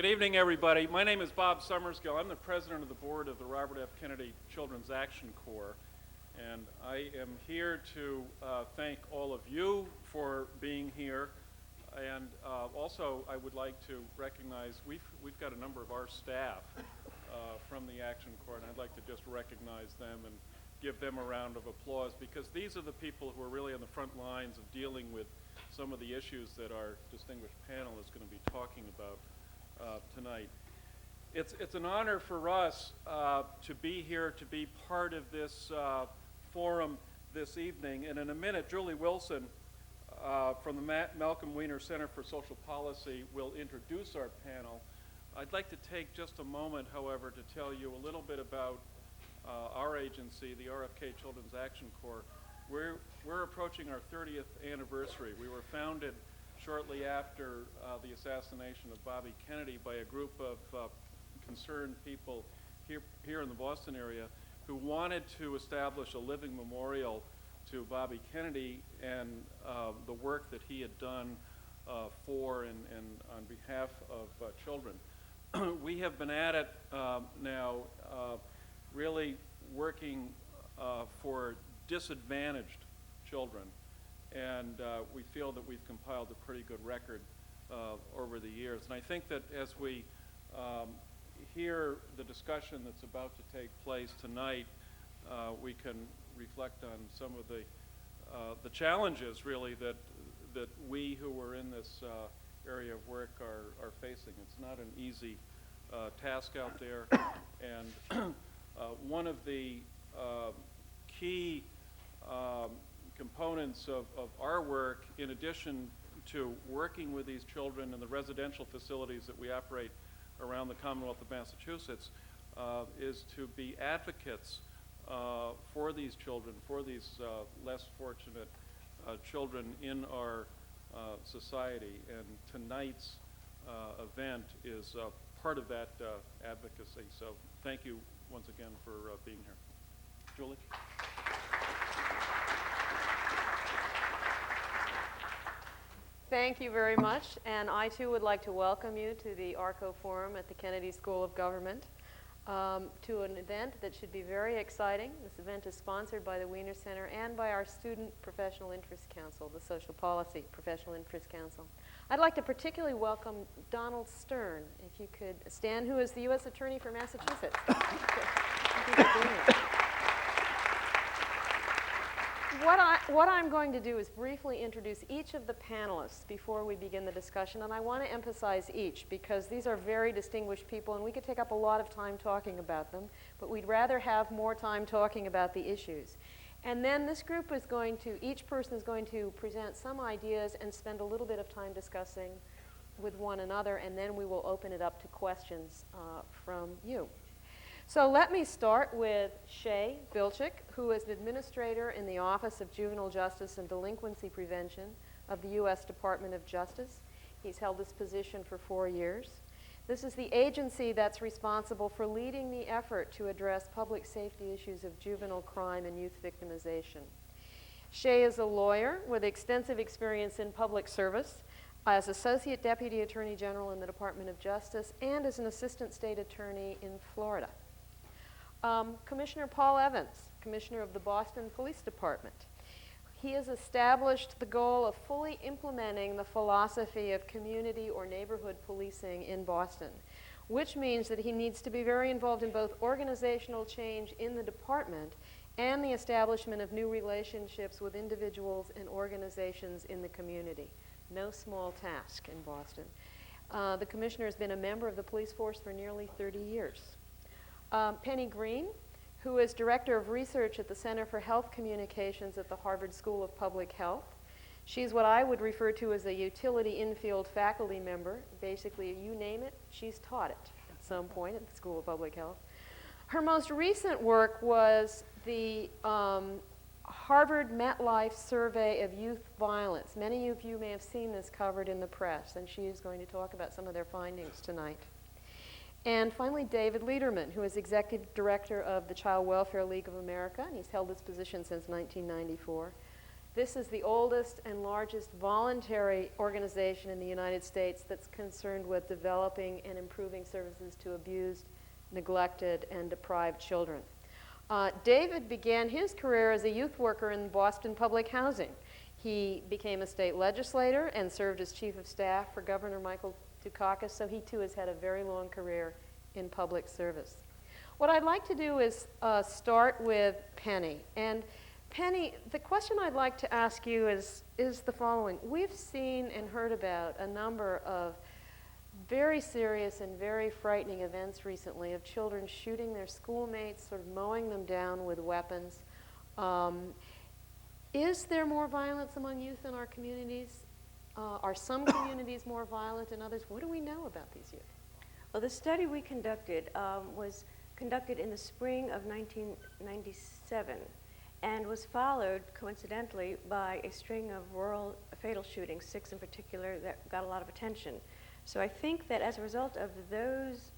Good evening, everybody. My name is Bob Summersgill. I'm the president of the board of the Robert F. Kennedy Children's Action Corps, and I am here to thank all of you for being here. And also, I would like to recognize we've got a number of our staff from the Action Corps, and I'd like to just recognize them and give them a round of applause, because these are the people who are really on the front lines of dealing with some of the issues that our distinguished panel is going to be talking about tonight. It's an honor for us to be here, to be part of this forum this evening. And in a minute, Julie Wilson from the Malcolm Weiner Center for Social Policy will introduce our panel. I'd like to take just a moment, however, to tell you a little bit about our agency, the RFK Children's Action Corps. We're approaching our 30th anniversary. We were founded shortly after the assassination of Bobby Kennedy by a group of concerned people here in the Boston area who wanted to establish a living memorial to Bobby Kennedy and the work that he had done for and on behalf of children. We have been at it now really working for disadvantaged children, and we feel that we've compiled a pretty good record over the years. And I think that as we hear the discussion that's about to take place tonight, we can reflect on some of the challenges really that we who are in this area of work are facing. It's not an easy task out there, and one of the key components of our work, in addition to working with these children in the residential facilities that we operate around the Commonwealth of Massachusetts, is to be advocates for these children, for these less fortunate children in our society. And tonight's event is part of that advocacy. So thank you once again for being here. Julie? Thank you very much, and I too would like to welcome you to the ARCO Forum at the Kennedy School of Government, to an event that should be very exciting. This event is sponsored by the Weiner Center and by our Student Professional Interest Council, the Social Policy Professional Interest Council. I'd like to particularly welcome Donald Stern, if you could stand, who is the U.S. Attorney for Massachusetts. Thank you for being here. What I'm going to do is briefly introduce each of the panelists before we begin the discussion, and I want to emphasize each because these are very distinguished people and we could take up a lot of time talking about them, but we'd rather have more time talking about the issues. And then this group is going to, each person is going to present some ideas and spend a little bit of time discussing with one another, and then we will open it up to questions from you. So let me start with Shay Bilchik, who is an administrator in the Office of Juvenile Justice and Delinquency Prevention of the U.S. Department of Justice. He's held this position for 4 years. This is the agency that's responsible for leading the effort to address public safety issues of juvenile crime and youth victimization. Shay is a lawyer with extensive experience in public service as Associate Deputy Attorney General in the Department of Justice and as an Assistant State Attorney in Florida. Commissioner Paul Evans, Commissioner of the Boston Police Department. He has established the goal of fully implementing the philosophy of community or neighborhood policing in Boston, which means that he needs to be very involved in both organizational change in the department and the establishment of new relationships with individuals and organizations in the community. No small task in Boston. The commissioner has been a member of the police force for nearly 30 years. Penny Green, who is Director of Research at the Center for Health Communications at the Harvard School of Public Health. She's what I would refer to as a utility infield faculty member. Basically, you name it, she's taught it at some point at the School of Public Health. Her most recent work was the Harvard MetLife Survey of Youth Violence. Many of you may have seen this covered in the press, and she is going to talk about some of their findings tonight. And finally, David Lederman, who is Executive Director of the Child Welfare League of America, and he's held this position since 1994. This is the oldest and largest voluntary organization in the United States that's concerned with developing and improving services to abused, neglected, and deprived children. David began his career as a youth worker in Boston public housing. He became a state legislator and served as chief of staff for Governor Michael Dukakis, so he too has had a very long career in public service. What I'd like to do is start with Penny. And Penny, the question I'd like to ask you is the following. We've seen and heard about a number of very serious and very frightening events recently of children shooting their schoolmates, sort of mowing them down with weapons. Is there more violence among youth in our communities? Are some communities more violent than others? What do we know about these youth? Well, the study we conducted was conducted in the spring of 1997 and was followed, coincidentally, by a string of rural fatal shootings, 6 in particular, that got a lot of attention. So I think that as a result of those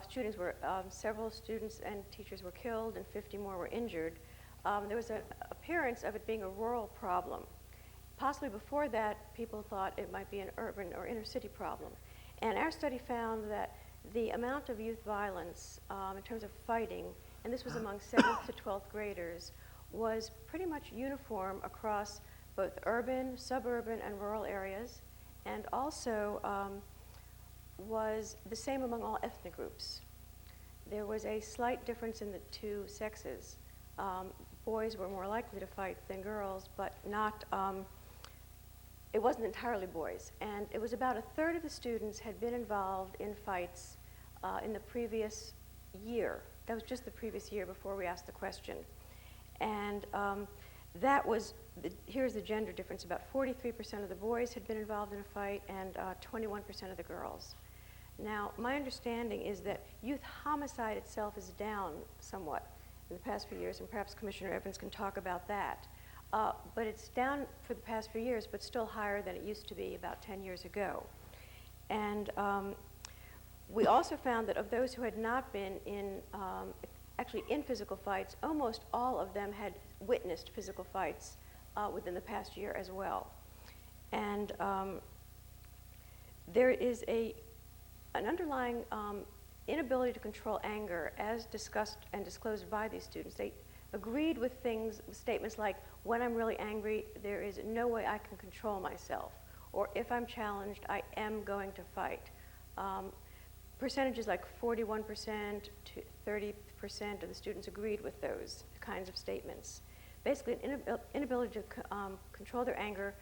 shootings where several students and teachers were killed and 50 more were injured, there was an appearance of it being a rural problem. Possibly before that, people thought it might be an urban or inner city problem. And our study found that the amount of youth violence in terms of fighting, and this was among 7th to 12th graders, was pretty much uniform across both urban, suburban, and rural areas, and also was the same among all ethnic groups. There was a slight difference in the two sexes. Boys were more likely to fight than girls, but not, it wasn't entirely boys. And it was about 1/3 of the students had been involved in fights in the previous year. That was just the previous year before we asked the question. And that was, here's the gender difference. About 43% of the boys had been involved in a fight and 21% of the girls. Now, my understanding is that youth homicide itself is down somewhat in the past few years, and perhaps Commissioner Evans can talk about that. But it's down for the past few years, but still higher than it used to be about 10 years ago. And we also found that of those who had not been in, actually in physical fights, almost all of them had witnessed physical fights within the past year as well. And there is an underlying inability to control anger as discussed and disclosed by these students. They agreed with statements like, when I'm really angry, there is no way I can control myself. Or if I'm challenged, I am going to fight. Percentages like 41% to 30% of the students agreed with those kinds of statements. Basically, an inability to control their anger,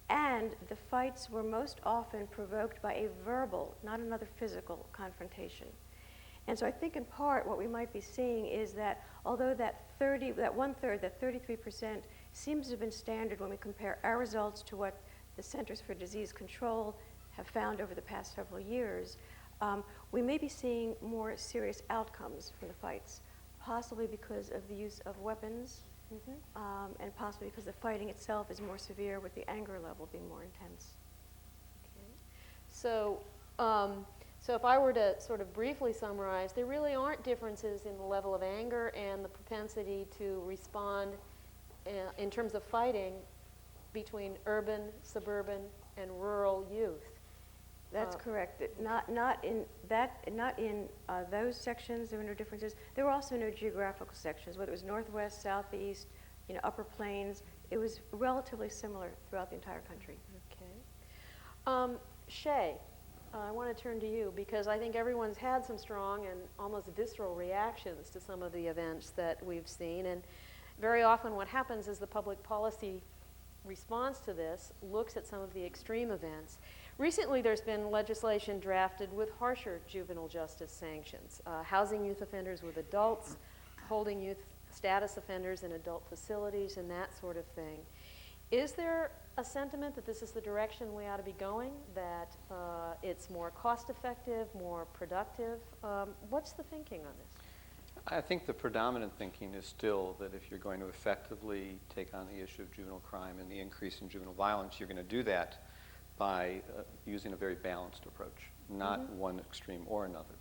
and the fights were most often provoked by a verbal, not another physical confrontation. And so I think in part what we might be seeing is that although that 1/3, that 33% seems to have been standard when we compare our results to what the Centers for Disease Control have found over the past several years, we may be seeing more serious outcomes from the fights, possibly because of the use of weapons, and possibly because the fighting itself is more severe with the anger level being more intense. Okay. So, so if I were to sort of briefly summarize, there really aren't differences in the level of anger and the propensity to respond in terms of fighting between urban, suburban, and rural youth. That's correct. Not in those sections, there were no differences. There were also no geographical sections, whether it was northwest, southeast, upper plains. It was relatively similar throughout the entire country. Okay. Shay, I want to turn to you because I think everyone's had some strong and almost visceral reactions to some of the events that we've seen. And very often what happens is the public policy response to this looks at some of the extreme events. Recently, there's been legislation drafted with harsher juvenile justice sanctions, housing youth offenders with adults, holding youth status offenders in adult facilities, and that sort of thing. Is there a sentiment that this is the direction we ought to be going, that it's more cost-effective, more productive? What's the thinking on this? I think the predominant thinking is still that if you're going to effectively take on the issue of juvenile crime and the increase in juvenile violence, you're going to do that by using a very balanced approach, not one extreme or another.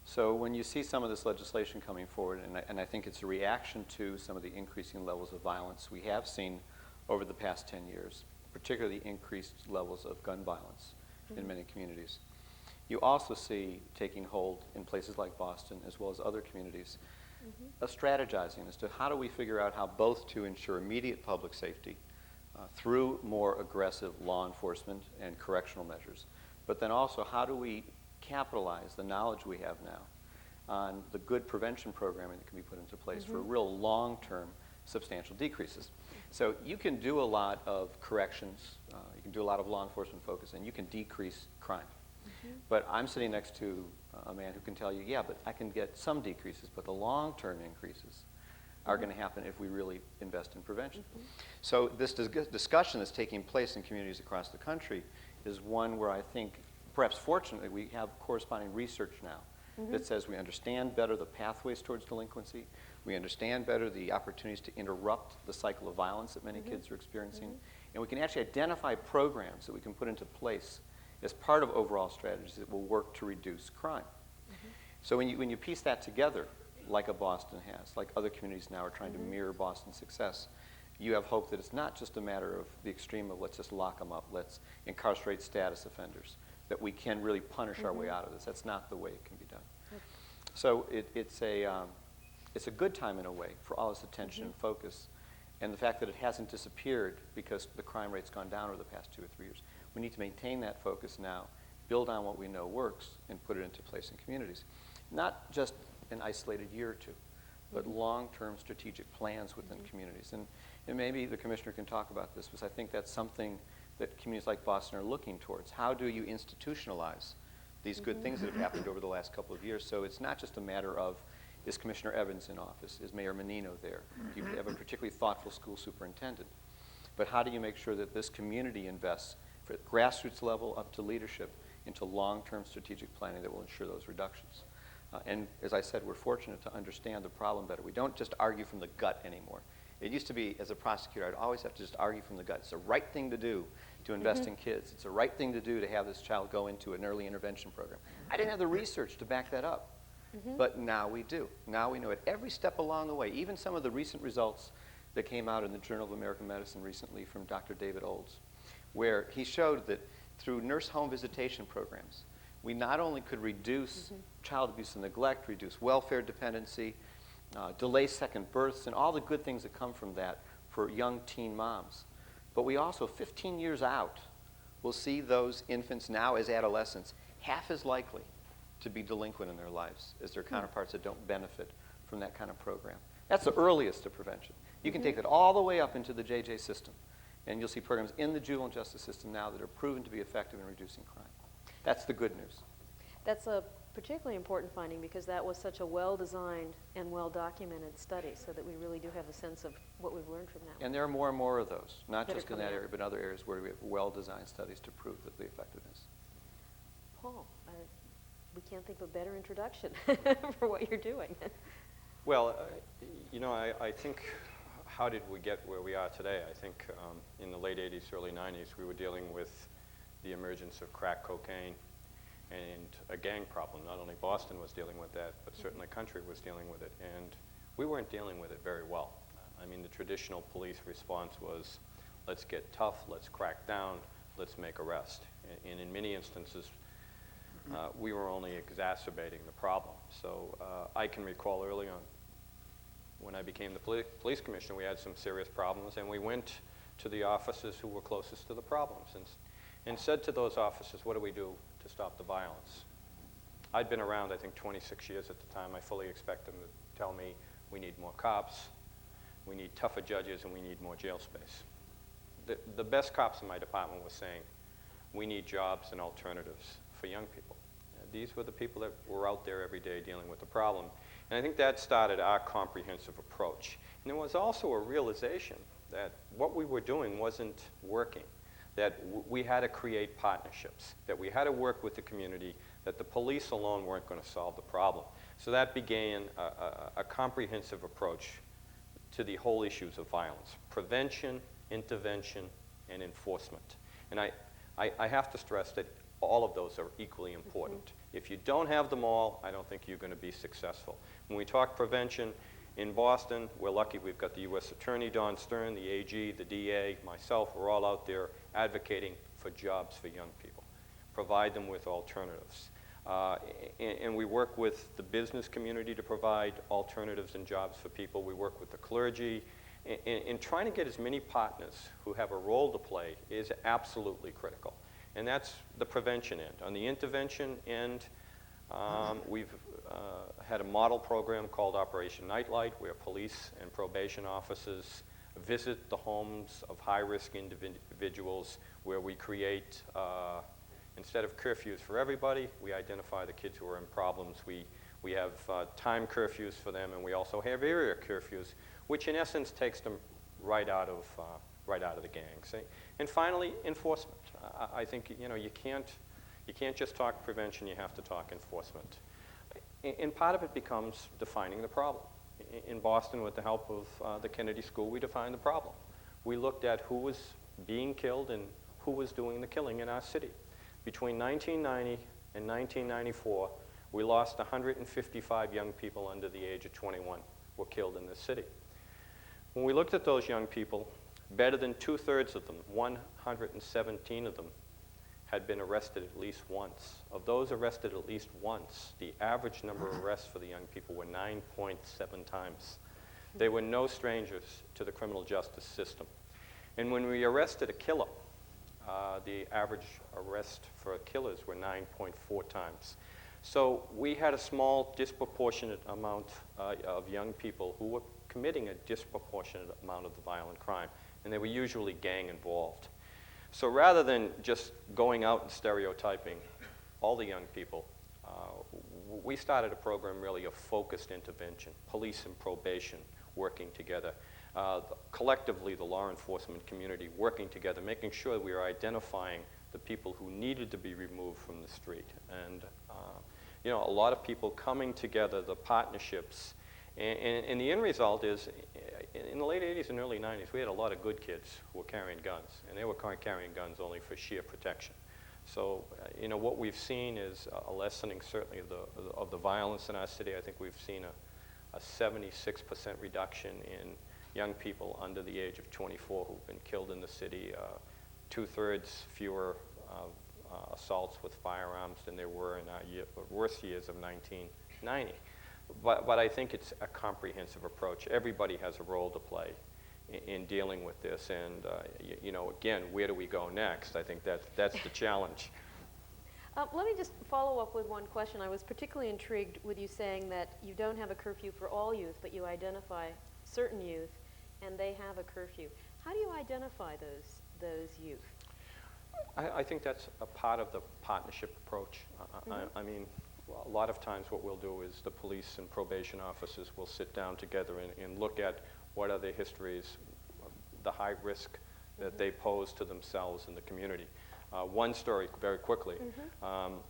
So when you see some of this legislation coming forward, and I think it's a reaction to some of the increasing levels of violence we have seen over the past 10 years, particularly increased levels of gun violence in many communities. You also see taking hold in places like Boston, as well as other communities, a strategizing as to how do we figure out how both to ensure immediate public safety through more aggressive law enforcement and correctional measures, but then also how do we capitalize the knowledge we have now on the good prevention programming that can be put into place for real long-term substantial decreases. So you can do a lot of corrections, you can do a lot of law enforcement focus, and you can decrease crime. But I'm sitting next to a man who can tell you, yeah, but I can get some decreases, but the long-term increases are going to happen if we really invest in prevention. So this discussion that's taking place in communities across the country is one where I think, perhaps fortunately, we have corresponding research now that says we understand better the pathways towards delinquency, we understand better the opportunities to interrupt the cycle of violence that many kids are experiencing, and we can actually identify programs that we can put into place as part of overall strategies that will work to reduce crime. So when you piece that together, like a Boston has, like other communities now are trying to mirror Boston's success, you have hope that it's not just a matter of the extreme of let's just lock them up, let's incarcerate status offenders, that we can really punish our way out of this. That's not the way it can be done. So it's a good time in a way for all this attention and focus, and the fact that it hasn't disappeared because the crime rate's gone down over the past 2 or 3 years. We need to maintain that focus now, build on what we know works, and put it into place in communities. Not just an isolated year or two, but long-term strategic plans within communities. And maybe the commissioner can talk about this, because I think that's something that communities like Boston are looking towards. How do you institutionalize these good things that have happened over the last couple of years? So it's not just a matter of, is Commissioner Evans in office? Is Mayor Menino there? Do you have a particularly thoughtful school superintendent? But how do you make sure that this community invests from grassroots level up to leadership into long-term strategic planning that will ensure those reductions? And as I said, we're fortunate to understand the problem better. We don't just argue from the gut anymore. It used to be, as a prosecutor, I'd always have to just argue from the gut. It's the right thing to do to invest in kids. It's the right thing to do to have this child go into an early intervention program. I didn't have the research to back that up, but now we do. Now we know it every step along the way. Even some of the recent results that came out in the Journal of American Medicine recently from Dr. David Olds, where he showed that through nurse home visitation programs, we not only could reduce child abuse and neglect, reduce welfare dependency, delay second births, and all the good things that come from that for young teen moms. But we also, 15 years out, will see those infants now as adolescents half as likely to be delinquent in their lives as their counterparts that don't benefit from that kind of program. That's the earliest of prevention. You can take that all the way up into the JJ system, and you'll see programs in the juvenile justice system now that are proven to be effective in reducing crime. That's the good news. That's a particularly important finding because that was such a well-designed and well-documented study, so that we really do have a sense of what we've learned from that. And there are more and more of those, not That are just in that coming area, out. but in other areas where we have well-designed studies to prove that the effectiveness. Paul, we can't think of a better introduction for what you're doing. Well, you know, I think, how did we get where we are today? I think in the late 80s, early 90s, we were dealing with the emergence of crack cocaine and a gang problem. Not only Boston was dealing with that, but certainly the country was dealing with it. And we weren't dealing with it very well. I mean, the traditional police response was, let's get tough, let's crack down, let's make arrest. And in many instances, we were only exacerbating the problem. So I can recall early on, when I became the police commissioner, we had some serious problems, and we went to the officers who were closest to the problems and said to those officers, what do we do to stop the violence? I'd been around, I think, 26 years at the time. I fully expect them to tell me we need more cops, we need tougher judges, and we need more jail space. The best cops in my department were saying, we need jobs and alternatives for young people. These were the people that were out there every day dealing with the problem. And I think that started our comprehensive approach. And there was also a realization that what we were doing wasn't working, that we had to create partnerships, that we had to work with the community, that the police alone weren't going to solve the problem. So that began a comprehensive approach to the whole issues of violence: prevention, intervention, and enforcement. And I have to stress that all of those are equally important. If you don't have them all, I don't think you're going to be successful. When we talk prevention, in Boston, we're lucky we've got the U.S. Attorney, Don Stern, the AG, the DA, myself, we're all out there advocating for jobs for young people. Provide them with alternatives. And we work with the business community to provide alternatives and jobs for people. We work with the clergy. And trying to get as many partners who have a role to play is absolutely critical. And that's the prevention end. On the intervention end, we've had a model program called Operation Nightlight, where police and probation officers visit the homes of high-risk individuals, where we create, instead of curfews for everybody, we identify the kids who are in problems. We have time curfews for them, and we also have area curfews, which in essence takes them right out of the gangs. And finally, enforcement. I think you can't just talk prevention, you have to talk enforcement. And part of it becomes defining the problem. In Boston, with the help of the Kennedy School, we defined the problem. We looked at who was being killed and who was doing the killing in our city. Between 1990 and 1994, we lost 155 young people under the age of 21 were killed in this city. When we looked at those young people, better than 2/3 of them, 117 of them, had been arrested at least once. Of those arrested at least once, the average number of arrests for the young people were 9.7 times. They were no strangers to the criminal justice system. And when we arrested a killer, the average arrest for killers were 9.4 times. So we had a small, disproportionate amount of young people who were committing a disproportionate amount of the violent crime, and they were usually gang involved. So rather than just going out and stereotyping all the young people, we started a program really of focused intervention, police and probation working together, collectively the law enforcement community working together, making sure we were identifying the people who needed to be removed from the street. And a lot of people coming together, the partnerships, and the end result is, in the late 80s and early 90s, we had a lot of good kids who were carrying guns, and they were carrying guns only for sheer protection. So, what we've seen is a lessening, certainly, of the violence in our city. I think we've seen a 76% reduction in young people under the age of 24 who've been killed in the city, 2/3 fewer assaults with firearms than there were in our worst years of 1990. But I think it's a comprehensive approach. Everybody has a role to play in dealing with this. And, again, where do we go next? I think that's the challenge. Let me just follow up with one question. I was particularly intrigued with you saying that you don't have a curfew for all youth, but you identify certain youth, and they have a curfew. How do you identify those youth? I think that's a part of the partnership approach. I mean, a lot of times what we'll do is the police and probation officers will sit down together and look at what are their histories, the high risk that they pose to themselves and the community. One story, very quickly. One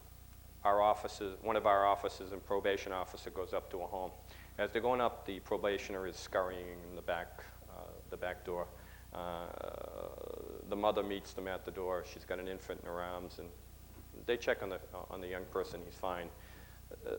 of our officers and probation officer goes up to a home. As they're going up, the probationer is scurrying in the back door. The mother meets them at the door. She's got an infant in her arms, and they check on the young person. He's fine.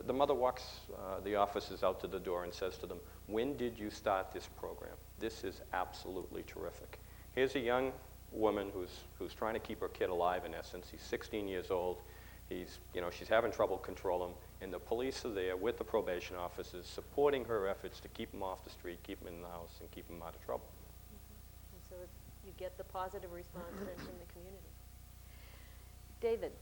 The mother walks the officers out to the door and says to them, "When did you start this program? This is absolutely terrific." Here's a young woman who's trying to keep her kid alive, in essence. He's 16 years old. She's having trouble controlling him, and the police are there with the probation officers supporting her efforts to keep him off the street, keep him in the house, and keep him out of trouble. And so you get the positive response then from the community. David,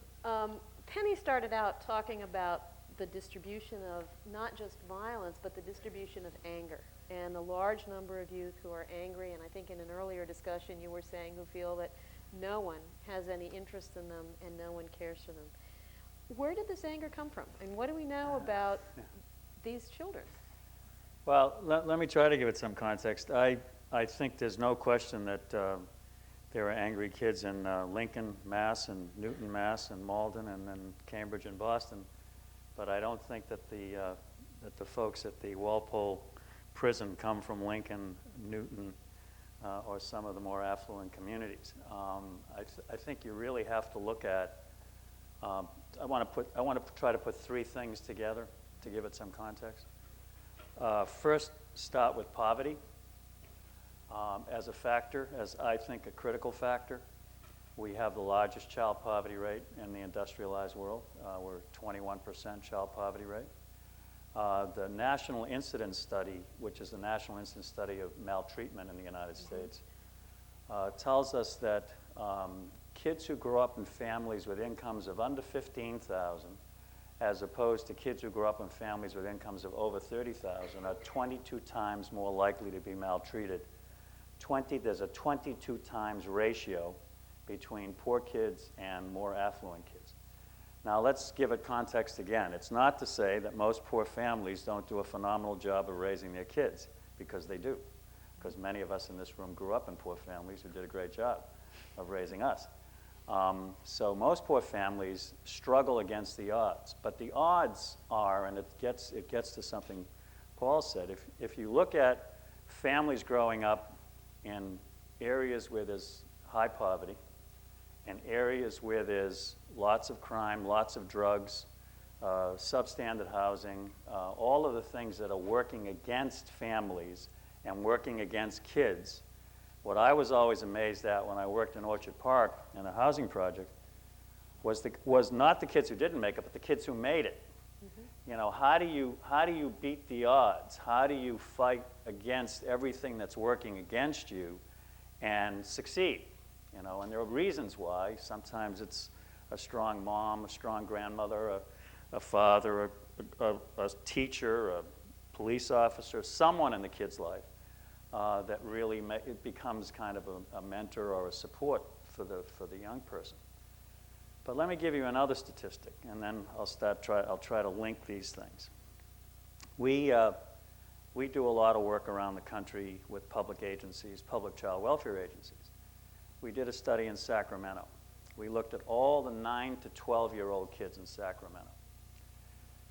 Penny started out talking about the distribution of not just violence, but the distribution of anger, and the large number of youth who are angry, and I think in an earlier discussion you were saying who feel that no one has any interest in them and no one cares for them. Where did this anger come from, and what do we know about these children? Well, let me try to give it some context. I think there's no question that there are angry kids in Lincoln, Mass, and Newton, Mass, and Malden, and then Cambridge and Boston. But I don't think that the folks at the Walpole prison come from Lincoln, Newton, or some of the more affluent communities. I think you really have to look at I want to try to put three things together to give it some context. First, start with poverty as a factor, as I think a critical factor. We have the largest child poverty rate in the industrialized world. We're 21% child poverty rate. The National Incidence Study, which is the National Incidence Study of maltreatment in the United States, tells us that kids who grow up in families with incomes of under $15,000, as opposed to kids who grow up in families with incomes of over $30,000, are 22 times more likely to be maltreated. There's a 22 times ratio between poor kids and more affluent kids. Now let's give it context again. It's not to say that most poor families don't do a phenomenal job of raising their kids, because they do. Because many of us in this room grew up in poor families who did a great job of raising us. So most poor families struggle against the odds. But the odds are, and it gets to something Paul said, if you look at families growing up in areas where there's high poverty, and areas where there's lots of crime, lots of drugs, substandard housing, all of the things that are working against families and working against kids. What I was always amazed at when I worked in Orchard Park in a housing project was not the kids who didn't make it, but the kids who made it. Mm-hmm. You know, how do you beat the odds? How do you fight against everything that's working against you and succeed? You know, and there are reasons why. Sometimes it's a strong mom, a strong grandmother, a father, a teacher, a police officer, someone in the kid's life that really it becomes kind of a mentor or a support for the young person. But let me give you another statistic, and then I'll try to link these things. We do a lot of work around the country with public agencies, public child welfare agencies. We did a study in Sacramento. We looked at all the 9 to 12-year-old kids in Sacramento.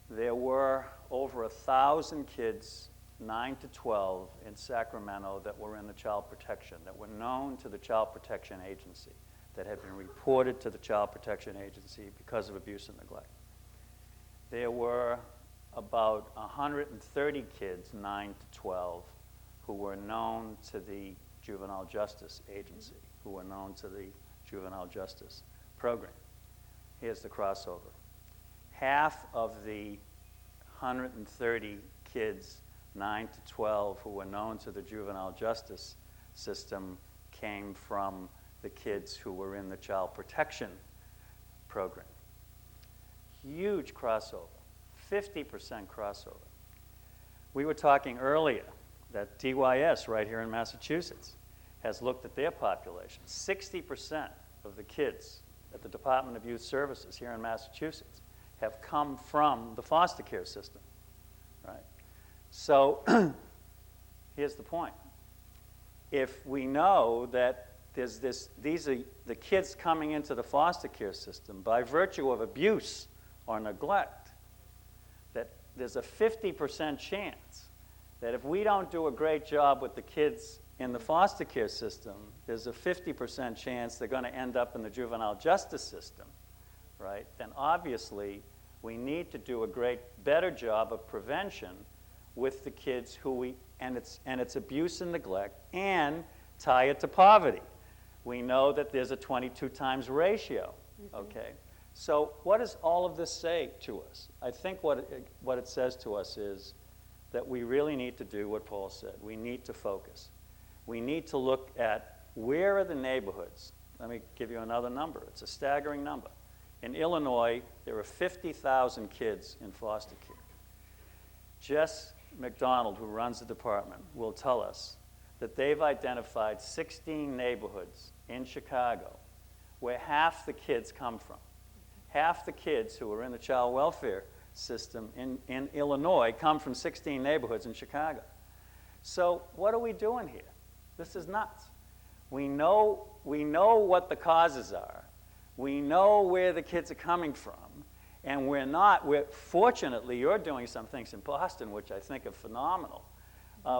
There were over 1,000 kids, 9 to 12, in Sacramento that were in the child protection, that were known to the Child Protection Agency, that had been reported to the Child Protection Agency because of abuse and neglect. There were about 130 kids, 9 to 12, who were known to the Juvenile Justice Agency, who were known to the Juvenile Justice Program. Here's the crossover. Half of the 130 kids, 9 to 12, who were known to the juvenile justice system came from the kids who were in the child protection program. Huge crossover, 50% crossover. We were talking earlier that DYS right here in Massachusetts has looked at their population. 60% of the kids at the Department of Youth Services here in Massachusetts have come from the foster care system, right? So here's the point. If we know that these are the kids coming into the foster care system by virtue of abuse or neglect, that there's a 50% chance that if we don't do a great job with the kids in the foster care system, there's a 50% chance they're going to end up in the juvenile justice system, right? Then obviously we need to do a better job of prevention with the kids and it's abuse and neglect, and tie it to poverty. We know that there's a 22 times ratio, okay? So what does all of this say to us? I think what it says to us is that we really need to do what Paul said. We need to focus. We need to look at where are the neighborhoods. Let me give you another number. It's a staggering number. In Illinois, there are 50,000 kids in foster care. Jess McDonald, who runs the department, will tell us that they've identified 16 neighborhoods in Chicago where half the kids come from. Half the kids who are in the child welfare system in Illinois come from 16 neighborhoods in Chicago. So what are we doing here? This is nuts. We know what the causes are. We know where the kids are coming from. And fortunately, you're doing some things in Boston, which I think are phenomenal.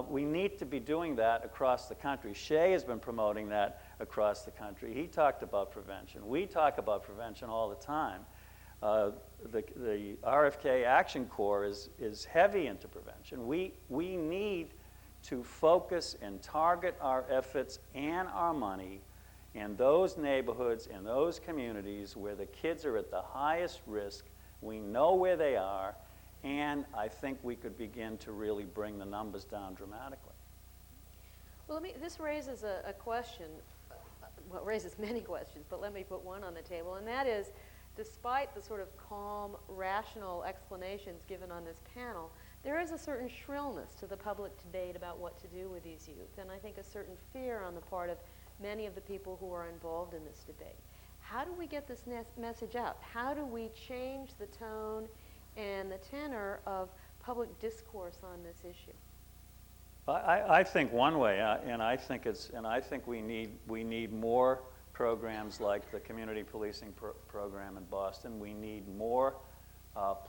We need to be doing that across the country. Shea has been promoting that across the country. He talked about prevention. We talk about prevention all the time. The RFK Action Corps is heavy into prevention. We need to focus and target our efforts and our money in those neighborhoods, in those communities where the kids are at the highest risk. We know where they are, and I think we could begin to really bring the numbers down dramatically. Well, this raises a question, well, it raises many questions, but let me put one on the table, and that is, despite the sort of calm, rational explanations given on this panel, there is a certain shrillness to the public debate about what to do with these youth, and I think a certain fear on the part of many of the people who are involved in this debate. How do we get this message out? How do we change the tone and the tenor of public discourse on this issue? I think one way, and I think we need more programs like the community policing program in Boston. We need more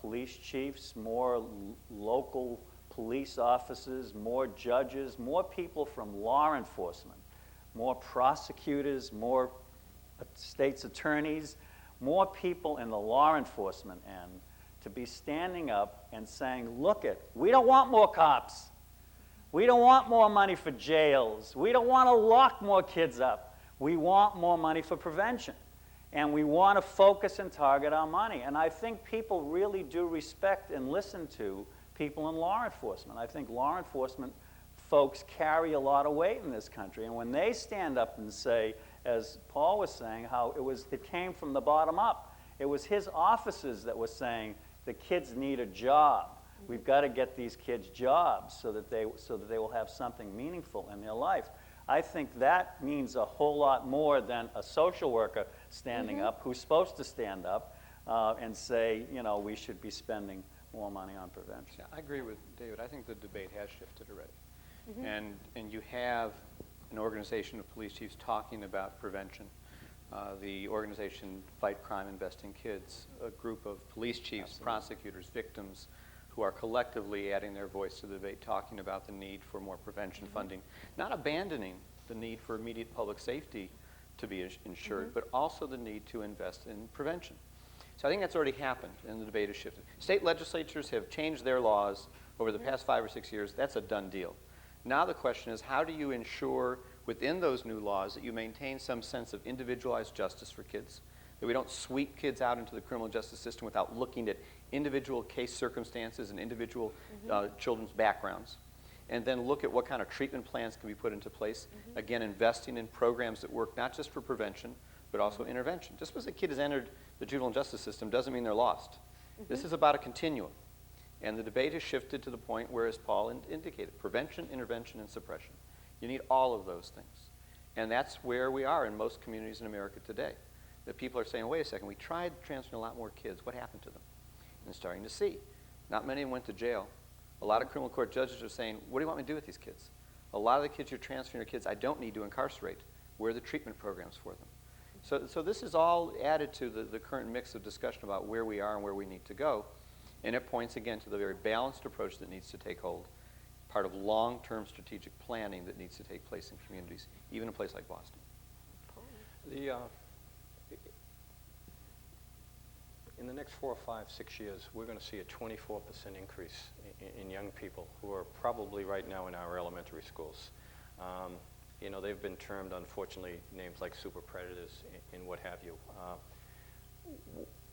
police chiefs, more local police officers, more judges, more people from law enforcement, more prosecutors, more state's attorneys, more people in the law enforcement end to be standing up and saying, look we don't want more cops. We don't want more money for jails. We don't want to lock more kids up. We want more money for prevention. And we want to focus and target our money. And I think people really do respect and listen to people in law enforcement. I think law enforcement folks carry a lot of weight in this country. And when they stand up and say, as Paul was saying, how it came from the bottom up. It was his officers that were saying, the kids need a job. We've got to get these kids jobs so that they will have something meaningful in their life. I think that means a whole lot more than a social worker standing up who's supposed to stand up and say, we should be spending more money on prevention. Yeah, I agree with David. I think the debate has shifted already. And you have an organization of police chiefs talking about prevention. The organization Fight Crime, Invest in Kids, a group of police chiefs, prosecutors, victims, who are collectively adding their voice to the debate, talking about the need for more prevention funding, not abandoning the need for immediate public safety to be ensured, but also the need to invest in prevention. So I think that's already happened, and the debate has shifted. State legislatures have changed their laws over the past 5 or 6 years. That's a done deal. Now the question is, how do you ensure within those new laws that you maintain some sense of individualized justice for kids, that we don't sweep kids out into the criminal justice system without looking at individual case circumstances and individual children's backgrounds, and then look at what kind of treatment plans can be put into place. Again, investing in programs that work not just for prevention, but also intervention. Just because a kid has entered the juvenile justice system doesn't mean they're lost. This is about a continuum. And the debate has shifted to the point where, as Paul indicated, prevention, intervention, and suppression. You need all of those things. And that's where we are in most communities in America today. That people are saying, wait a second, we tried transferring a lot more kids. What happened to them? And starting to see. Not many of them went to jail. A lot of criminal court judges are saying, what do you want me to do with these kids? A lot of the kids you're transferring are kids I don't need to incarcerate. Where are the treatment programs for them? So this is all added to the current mix of discussion about where we are and where we need to go. And it points again to the very balanced approach that needs to take hold, part of long-term strategic planning that needs to take place in communities, even a place like Boston. In the next 4, 5, 6 years, we're going to see a 24% increase in young people who are probably right now in our elementary schools. They've been termed, unfortunately, names like super predators and what have you.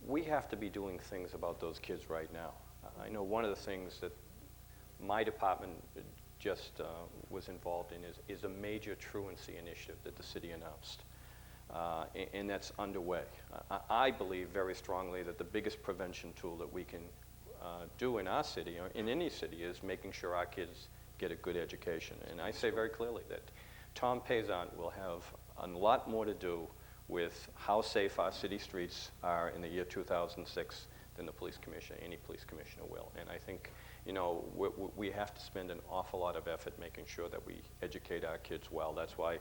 We have to be doing things about those kids right now. I know one of the things that my department just was involved in is a major truancy initiative that the city announced. And that's underway. I believe very strongly that the biggest prevention tool that we can do in our city, or in any city, is making sure our kids get a good education. And I say very clearly that Tom Pezant will have a lot more to do with how safe our city streets are in the year 2006 than the police commissioner, any police commissioner will. And I think, we have to spend an awful lot of effort making sure that we educate our kids well. That's why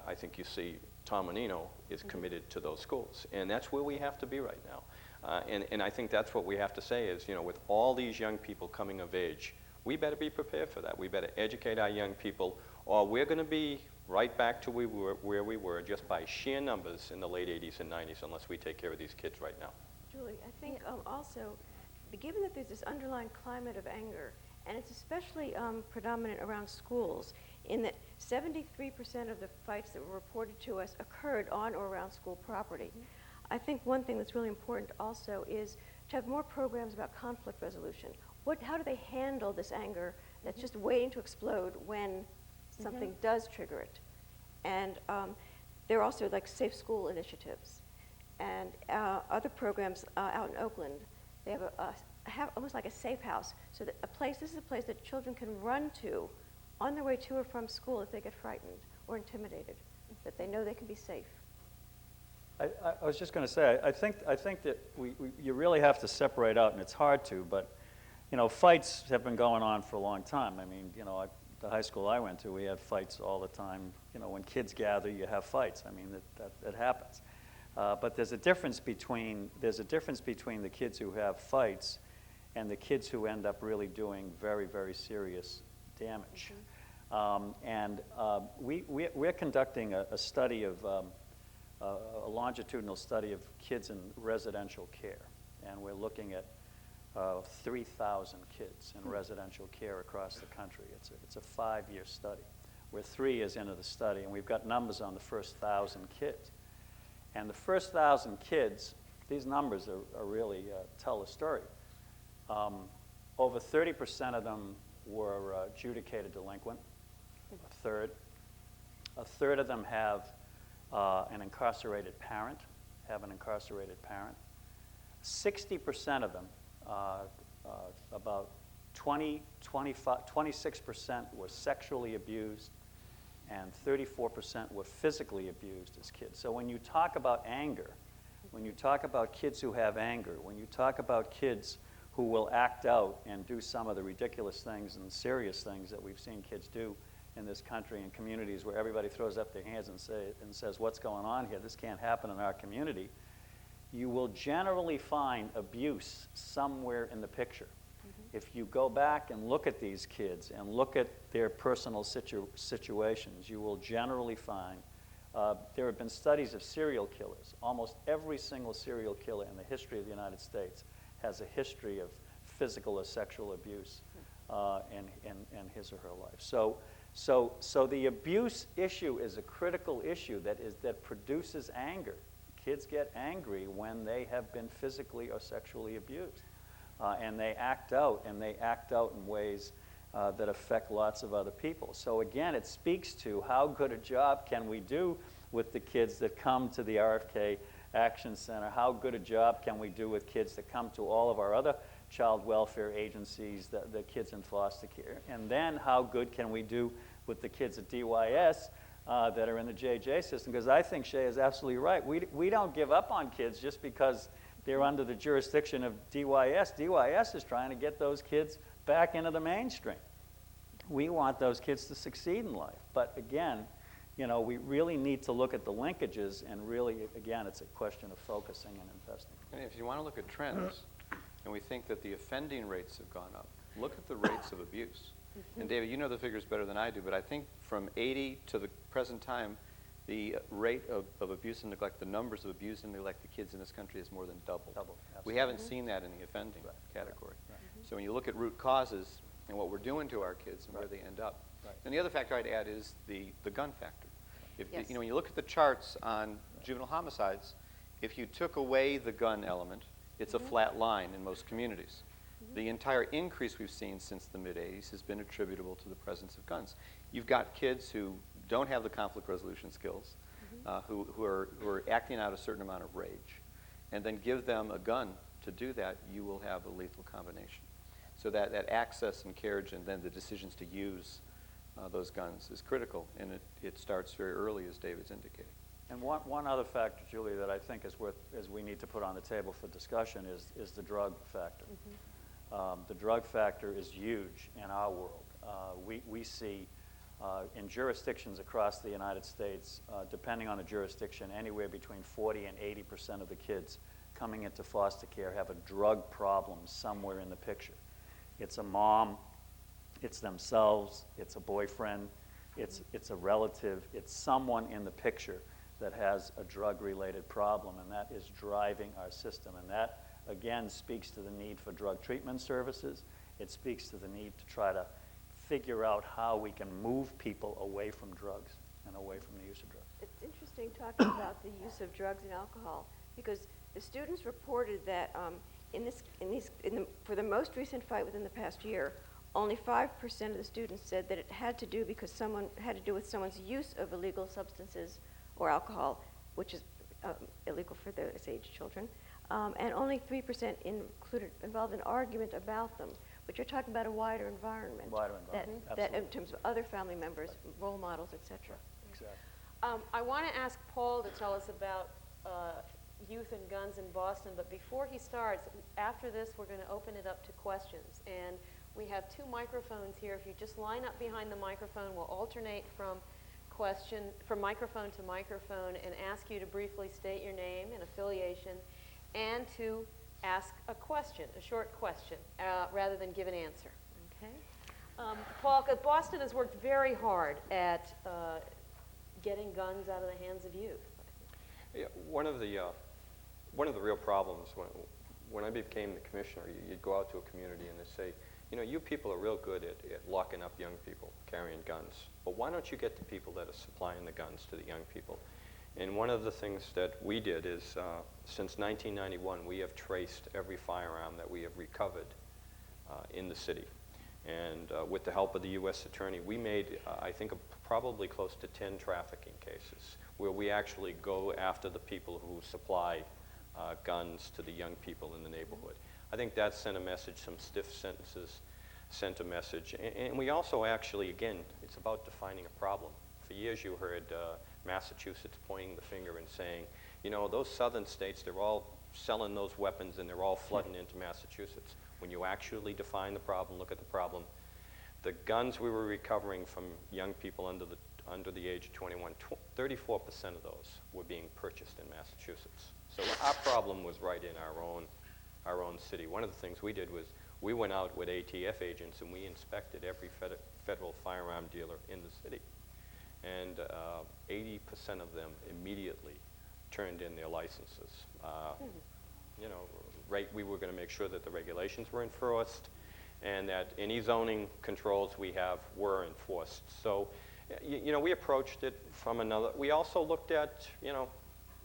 I think you see Tom Menino is committed to those schools. And that's where we have to be right now. And I think that's what we have to say is, with all these young people coming of age, we better be prepared for that. We better educate our young people, or we're going to be right back to where we were just by sheer numbers in the late 80s and 90s unless we take care of these kids right now. Julie, I think also, given that there's this underlying climate of anger, and it's especially predominant around schools, in that 73% of the fights that were reported to us occurred on or around school property. I think one thing that's really important also is to have more programs about conflict resolution. How do they handle this anger that's just waiting to explode when something does trigger it? And there are also like safe school initiatives. And other programs out in Oakland, they have almost like a safe house, so that this is a place that children can run to on their way to or from school if they get frightened or intimidated, that they know they can be safe. I was just going to say, I think that you really have to separate out, and it's hard to, but you know, fights have been going on for a long time. I mean, you know, the high school I went to, we had fights all the time. You know, when kids gather, you have fights. I mean, that happens. But there's a difference between the kids who have fights and the kids who end up really doing very, very serious damage. We're conducting a study of a longitudinal study of kids in residential care, and we're looking at 3,000 kids in residential care across the country. It's a 5-year study. We're 3 years into the study, and we've got numbers on the first 1,000 kids. And the first 1,000 kids, these numbers are really tell a story. Over 30% of them were adjudicated delinquent, a third. A third of them have an incarcerated parent, 60% of them, about 26% were sexually abused, and 34% were physically abused as kids. So when you talk about anger, when you talk about kids who have anger, when you talk about kids who will act out and do some of the ridiculous things and serious things that we've seen kids do in this country, in communities where everybody throws up their hands and says, what's going on here? This can't happen in our community. You will generally find abuse somewhere in the picture. If you go back and look at these kids and look at their personal situations, you will generally find there have been studies of serial killers. Almost every single serial killer in the history of the United States has a history of physical or sexual abuse in his or her life. So the abuse issue is a critical issue that produces anger. Kids get angry when they have been physically or sexually abused. And they act out in ways that affect lots of other people. So again, it speaks to how good a job can we do with the kids that come to the RFK Action Center, how good a job can we do with kids that come to all of our other child welfare agencies, the kids in foster care, and then how good can we do with the kids at DYS that are in the JJ system, because I think Shay is absolutely right. We don't give up on kids just because they're under the jurisdiction of DYS. DYS is trying to get those kids back into the mainstream. We want those kids to succeed in life. But again, you know, we really need to look at the linkages, and really, again, it's a question of focusing and investing. And if you want to look at trends, and we think that the offending rates have gone up, look at the rates of abuse. And David, you know the figures better than I do, but I think from 80 to the present time, the rate of abuse and neglect, the numbers of abuse and neglected kids in this country has more than doubled. We haven't seen that in the offending category. So when you look at root causes and what we're doing to our kids and where they end up. And the other factor I'd add is the gun factor. You know, when you look at the charts on juvenile homicides, if you took away the gun element, it's a flat line in most communities. The entire increase we've seen since the mid-'80s has been attributable to the presence of guns. You've got kids who don't have the conflict resolution skills, who are acting out a certain amount of rage, and then give them a gun to do that, you will have a lethal combination. So that access and carriage and then the decisions to use those guns is critical, and it starts very early, as David's indicating. And one other factor, Julie, that I think is we need to put on the table for discussion is the drug factor. The drug factor is huge in our world. We see in jurisdictions across the United States, depending on the jurisdiction, anywhere between 40 and 80% of the kids coming into foster care have a drug problem somewhere in the picture. It's a mom, it's themselves, it's a boyfriend, it's a relative, it's someone in the picture that has a drug-related problem, and that is driving our system. And that, again, speaks to the need for drug treatment services. It speaks to the need to try to figure out how we can move people away from drugs and away from the use of drugs. It's interesting talking about the use of drugs and alcohol, because the students reported that for the most recent fight within the past year, only 5% of the students said that it had to do with someone's use of illegal substances or alcohol, which is illegal for those age children, and only 3% involved an argument about them. But you're talking about a wider environment. Wider environment, That in absolutely. terms of other family members, role models, et cetera. Exactly. I want to ask Paul to tell us about youth and guns in Boston, but before he starts, after this, we're going to open it up to questions. And we have 2 microphones here. If you just line up behind the microphone, we'll alternate from microphone to microphone and ask you to briefly state your name and affiliation and to ask a question, a short question, rather than give an answer. Okay? Paul, 'cause Boston has worked very hard at getting guns out of the hands of youth. Yeah, one of the real problems when I became the commissioner, you'd go out to a community and they'd say, you know, you people are real good at locking up young people carrying guns, but why don't you get the people that are supplying the guns to the young people? And one of the things that we did is, since 1991, we have traced every firearm that we have recovered in the city. And with the help of the U.S. Attorney, we made, I think, probably close to 10 trafficking cases where we actually go after the people who supply guns to the young people in the neighborhood. I think that sent a message. Some stiff sentences sent a message. And we also actually, again, it's about defining a problem. For years you heard Massachusetts pointing the finger and saying, you know, those southern states, they're all selling those weapons and they're all flooding into Massachusetts. When you actually define the problem, look at the problem, the guns we were recovering from young people under the age of 21, 34% of those were being purchased in Massachusetts. So our problem was right in our own city. One of the things we did was we went out with ATF agents and we inspected every federal firearm dealer in the city. And 80% of them immediately turned in their licenses. You know, we were going to make sure that the regulations were enforced and that any zoning controls we have were enforced. So, you know, we approached it from another. We also looked at, you know,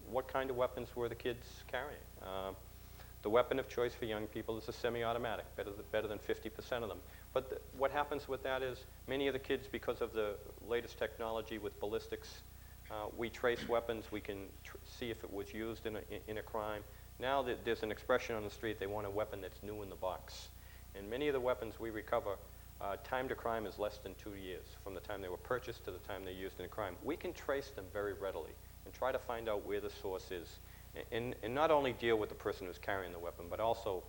what kind of weapons were the kids carrying. The weapon of choice for young people is a semi-automatic, better than 50% of them. But what happens with that is many of the kids, because of the latest technology with ballistics, we trace weapons, we can see if it was used in a crime. Now that there's an expression on the street, they want a weapon that's new in the box. And many of the weapons we recover, time to crime is less than 2 years, from the time they were purchased to the time they're used in a crime. We can trace them very readily and try to find out where the source is. And not only deal with the person who's carrying the weapon, but also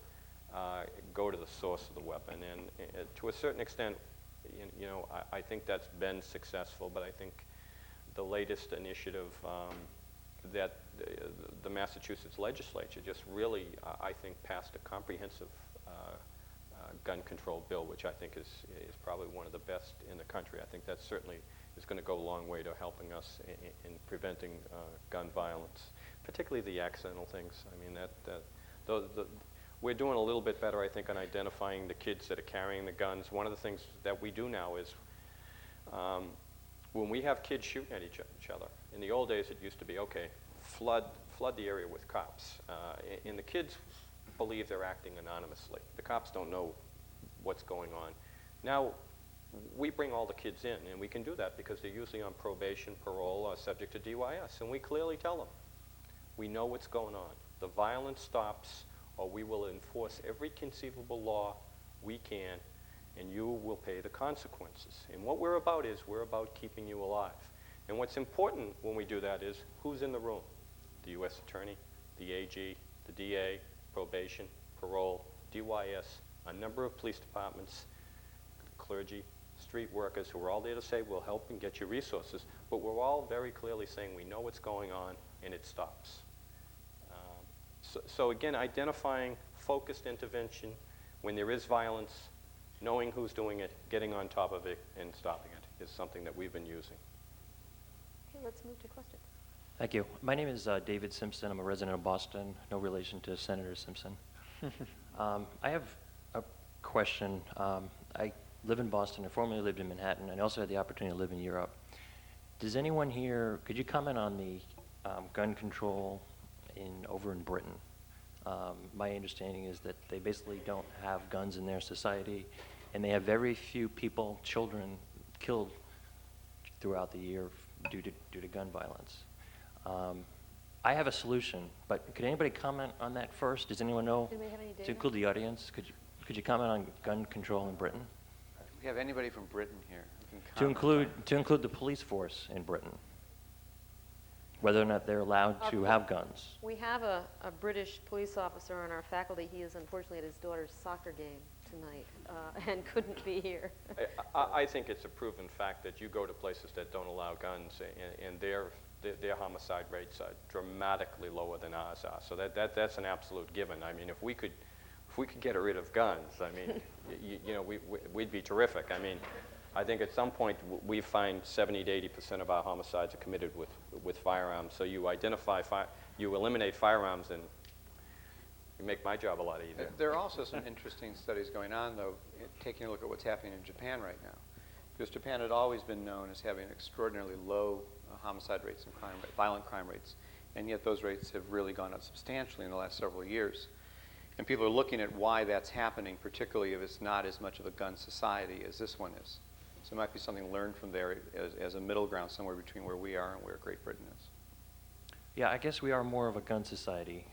go to the source of the weapon. And to a certain extent, you know, I think that's been successful, but I think the latest initiative that the Massachusetts legislature just really, I think, passed a comprehensive gun control bill, which I think is probably one of the best in the country. I think that certainly is going to go a long way to helping us in preventing gun violence, particularly the accidental things. I mean, we're doing a little bit better, I think, on identifying the kids that are carrying the guns. One of the things that we do now is when we have kids shooting at each other, in the old days it used to be, okay, flood the area with cops. And the kids believe they're acting anonymously. The cops don't know what's going on. Now, we bring all the kids in, and we can do that because they're usually on probation, parole, or subject to DYS, and we clearly tell them, we know what's going on. The violence stops, or we will enforce every conceivable law we can, and you will pay the consequences. And what we're about is we're about keeping you alive. And what's important when we do that is who's in the room? The U.S. Attorney, the AG, the DA, probation, parole, DYS, a number of police departments, clergy, street workers who are all there to say we'll help and get you resources, but we're all very clearly saying we know what's going on and it stops. So again, identifying focused intervention when there is violence, knowing who's doing it, getting on top of it, and stopping it is something that we've been using. Okay, let's move to questions. Thank you. My name is David Simpson. I'm a resident of Boston, no relation to Senator Simpson. I have a question. I live in Boston. I formerly lived in Manhattan. I also had the opportunity to live in Europe. Does anyone here, could you comment on the gun control over in Britain? My understanding is that they basically don't have guns in their society, and they have very few people, children, killed throughout the year due to gun violence. I have a solution, but could anybody comment on that first? Does anyone know? Do we have any data? To include the audience, could you comment on gun control in Britain? Do we have anybody from Britain here who can To comment? to include the police force in Britain, whether or not they're allowed to have guns. We have a British police officer on our faculty. He is unfortunately at his daughter's soccer game tonight and couldn't be here. I think it's a proven fact that you go to places that don't allow guns, and their homicide rates are dramatically lower than ours are. So that's an absolute given. I mean, if we could get rid of guns, I mean, we'd be terrific. I mean, I think at some point we find 70 to 80% of our homicides are committed with firearms. So you you eliminate firearms, and you make my job a lot easier. There are also some interesting studies going on, though, taking a look at what's happening in Japan right now. Because Japan had always been known as having extraordinarily low homicide rates and violent crime rates, and yet those rates have really gone up substantially in the last several years. And people are looking at why that's happening, particularly if it's not as much of a gun society as this one is. So it might be something learned from there as a middle ground somewhere between where we are and where Great Britain is. Yeah, I guess we are more of a gun society,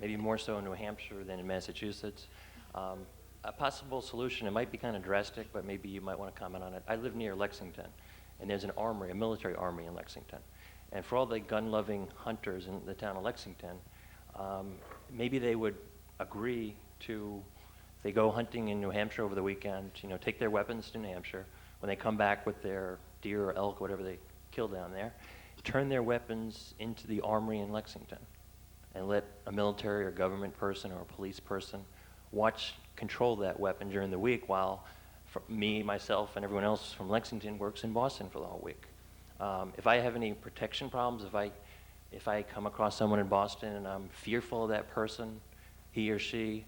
maybe more so in New Hampshire than in Massachusetts. A possible solution, it might be kind of drastic, but maybe you might want to comment on it. I live near Lexington, and there's an armory, a military armory in Lexington. And for all the gun-loving hunters in the town of Lexington, maybe they would agree to, if they go hunting in New Hampshire over the weekend, take their weapons to New Hampshire. When they come back with their deer or elk, whatever they kill down there, turn their weapons into the armory in Lexington and let a military or government person or a police person control that weapon during the week while me, myself, and everyone else from Lexington works in Boston for the whole week. If I have any protection problems, if I come across someone in Boston and I'm fearful of that person, he or she,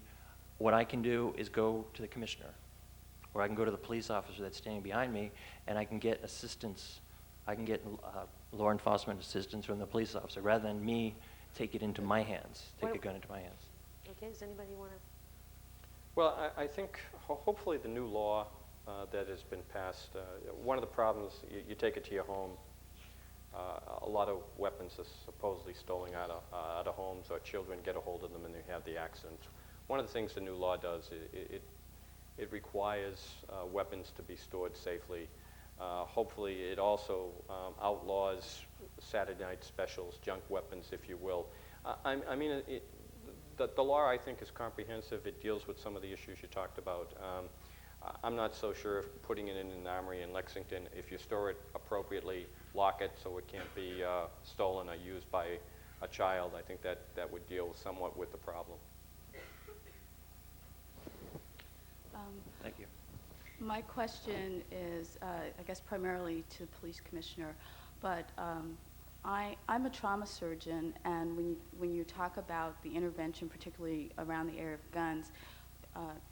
what I can do is go to the commissioner, or I can go to the police officer that's standing behind me, and I can get assistance. I can get law enforcement assistance from the police officer, rather than me take it into my hands, take a gun into my hands. Okay, does anybody want to? Well, I think hopefully the new law that has been passed, one of the problems, you take it to your home, a lot of weapons are supposedly stolen out of homes, or children get a hold of them and they have the accidents. One of the things the new law does, it requires weapons to be stored safely. Hopefully it also outlaws Saturday night specials, junk weapons, if you will. I mean, the law, I think, is comprehensive. It deals with some of the issues you talked about. I'm not so sure if putting it in an armory in Lexington, if you store it appropriately, lock it so it can't be stolen or used by a child, I think that would deal somewhat with the problem. Thank you. My question is, I guess, primarily to the police commissioner, but I'm a trauma surgeon, and when you talk about the intervention, particularly around the area of guns,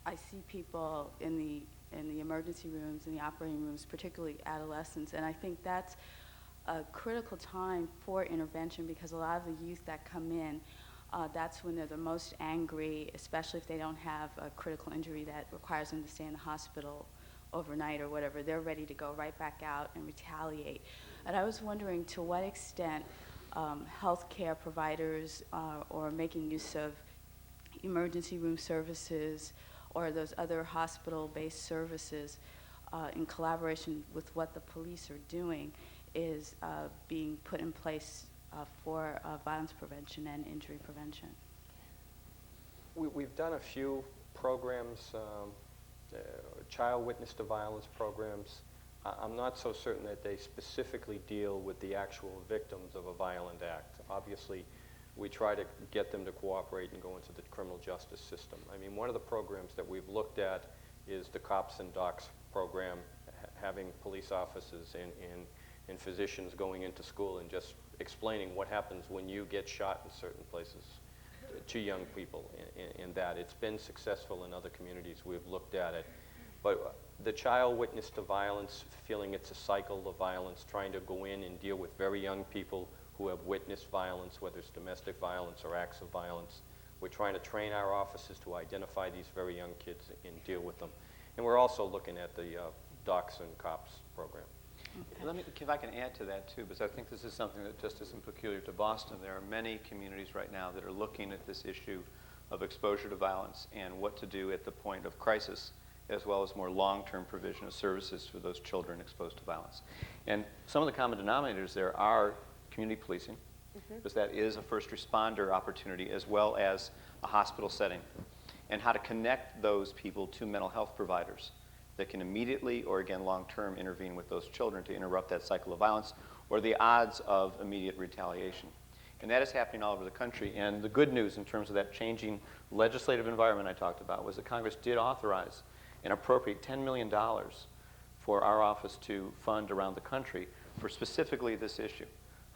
I see people in the emergency rooms, in the operating rooms, particularly adolescents, and I think that's a critical time for intervention, because a lot of the youth that come in, that's when they're the most angry, especially if they don't have a critical injury that requires them to stay in the hospital overnight or whatever. They're ready to go right back out and retaliate. And I was wondering to what extent healthcare providers or making use of emergency room services or those other hospital-based services in collaboration with what the police are doing is being put in place for violence prevention and injury prevention. We've done a few programs, child witness to violence programs. I'm not so certain that they specifically deal with the actual victims of a violent act. Obviously, we try to get them to cooperate and go into the criminal justice system. I mean, one of the programs that we've looked at is the Cops and Docs program, having police officers and physicians going into school and just explaining what happens when you get shot in certain places to young people in that. It's been successful in other communities. We've looked at it. But the child witness to violence, feeling it's a cycle of violence, trying to go in and deal with very young people who have witnessed violence, whether it's domestic violence or acts of violence. We're trying to train our officers to identify these very young kids and deal with them. And we're also looking at the Docs and Cops program. Let me, if I can add to that too, because I think this is something that just isn't peculiar to Boston. There are many communities right now that are looking at this issue of exposure to violence and what to do at the point of crisis, as well as more long-term provision of services for those children exposed to violence. And some of the common denominators there are community policing, because that is a first responder opportunity, as well as a hospital setting, and how to connect those people to mental health providers that can immediately or, again, long-term intervene with those children to interrupt that cycle of violence or the odds of immediate retaliation. And that is happening all over the country. And the good news in terms of that changing legislative environment I talked about was that Congress did authorize and appropriate $10 million for our office to fund around the country for specifically this issue,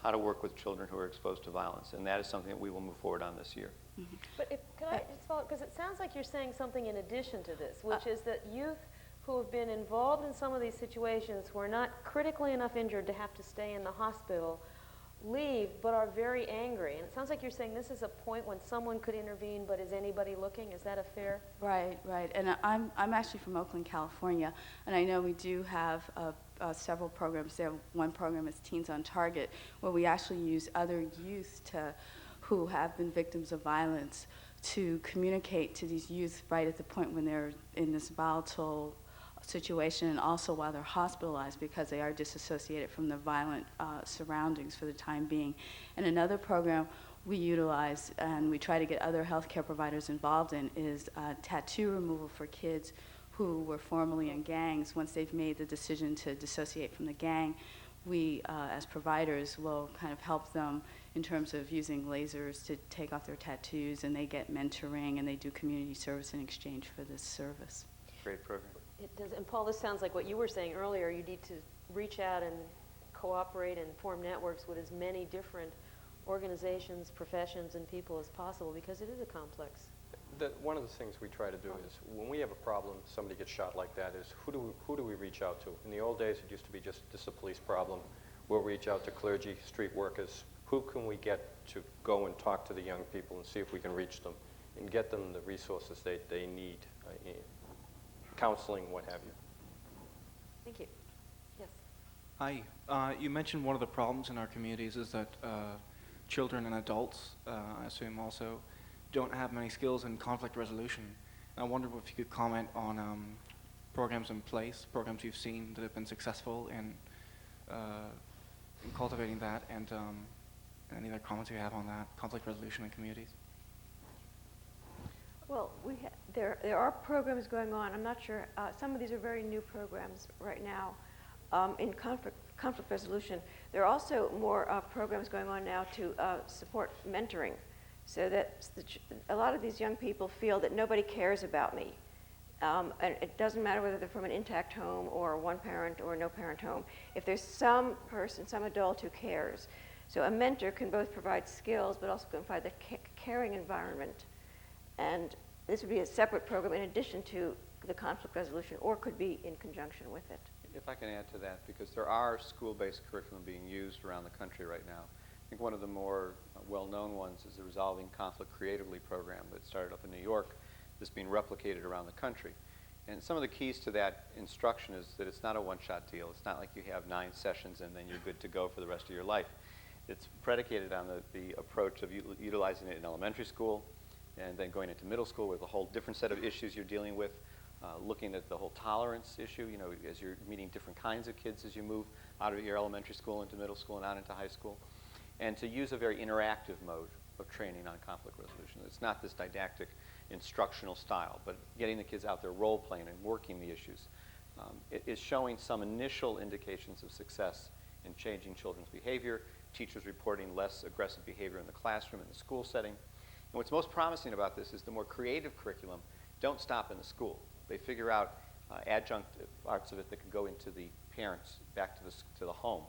how to work with children who are exposed to violence. And that is something that we will move forward on this year. But can I just follow, because it sounds like you're saying something in addition to this, which is that youth who have been involved in some of these situations who are not critically enough injured to have to stay in the hospital leave, but are very angry. And it sounds like you're saying this is a point when someone could intervene, but is anybody looking? Is that a fair? Right, right. And I'm actually from Oakland, California, and I know we do have several programs there. One program is Teens on Target, where we actually use other youth who have been victims of violence to communicate to these youth right at the point when they're in this volatile situation, and also while they're hospitalized, because they are disassociated from the violent surroundings for the time being. And another program we utilize, and we try to get other healthcare providers involved in, is tattoo removal for kids who were formerly in gangs. Once they've made the decision to dissociate from the gang, we, as providers, will kind of help them in terms of using lasers to take off their tattoos, and they get mentoring, and they do community service in exchange for this service. Great program. It does. And Paul, this sounds like what you were saying earlier. You need to reach out and cooperate and form networks with as many different organizations, professions, and people as possible, because it is a complex. One of the things we try to do is, when we have a problem, somebody gets shot like that, is who do we reach out to? In the old days, it used to be just, this is a police problem. We'll reach out to clergy, street workers. Who can we get to go and talk to the young people and see if we can reach them and get them the resources they need, counseling, what have you. Thank you. Yes. Hi. You mentioned one of the problems in our communities is that children and adults, I assume also, don't have many skills in conflict resolution. And I wondered if you could comment on programs in place, programs you've seen that have been successful in cultivating that, and any other comments you have on that, conflict resolution in communities. Well, there are programs going on. I'm not sure. Some of these are very new programs right now in conflict resolution. There are also more programs going on now to support mentoring, so that a lot of these young people feel that nobody cares about me. And it doesn't matter whether they're from an intact home or one parent or no parent home. If there's some person, some adult who cares. So a mentor can both provide skills, but also can provide the caring environment. And this would be a separate program in addition to the conflict resolution, or could be in conjunction with it. If I can add to that, because there are school-based curriculum being used around the country right now. I think one of the more well-known ones is the Resolving Conflict Creatively program that started up in New York, that's being replicated around the country. And some of the keys to that instruction is that it's not a one-shot deal. It's not like you have 9 sessions and then you're good to go for the rest of your life. It's predicated on the approach of utilizing it in elementary school, and then going into middle school with a whole different set of issues you're dealing with, looking at the whole tolerance issue, you know, as you're meeting different kinds of kids as you move out of your elementary school into middle school and out into high school, and to use a very interactive mode of training on conflict resolution. It's not this didactic instructional style, but getting the kids out there role-playing and working the issues. It is showing some initial indications of success in changing children's behavior, teachers reporting less aggressive behavior in the classroom, in the school setting. And what's most promising about this is the more creative curriculum don't stop in the school. They figure out adjunct parts of it that can go into the parents, back to the home,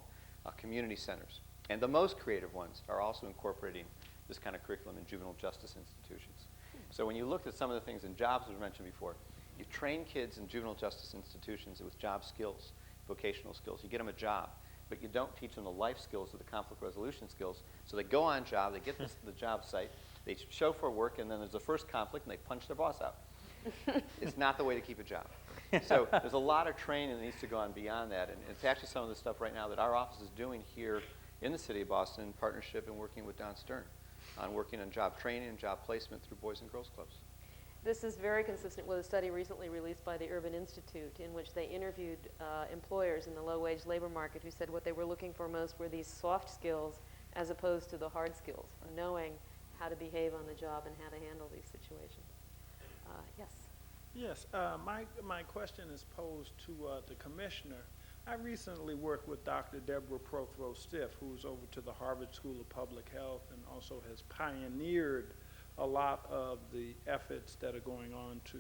community centers. And the most creative ones are also incorporating this kind of curriculum in juvenile justice institutions. So when you looked at some of the things in jobs, as mentioned before, you train kids in juvenile justice institutions with job skills, vocational skills. You get them a job, but you don't teach them the life skills or the conflict resolution skills. So they go on job, they get the job site, they show for work, and then there's the first conflict, and they punch their boss out. It's not the way to keep a job. So there's a lot of training that needs to go on beyond that, and it's actually some of the stuff right now that our office is doing here in the city of Boston in partnership and working with Don Stern on working on job training and job placement through Boys and Girls Clubs. This is very consistent with a study recently released by the Urban Institute in which they interviewed employers in the low-wage labor market who said what they were looking for most were these soft skills as opposed to the hard skills, knowing how to behave on the job and how to handle these situations. Yes? Yes, my question is posed to the commissioner. I recently worked with Dr. Deborah Prothrow-Stiff, who's over to the Harvard School of Public Health and also has pioneered a lot of the efforts that are going on to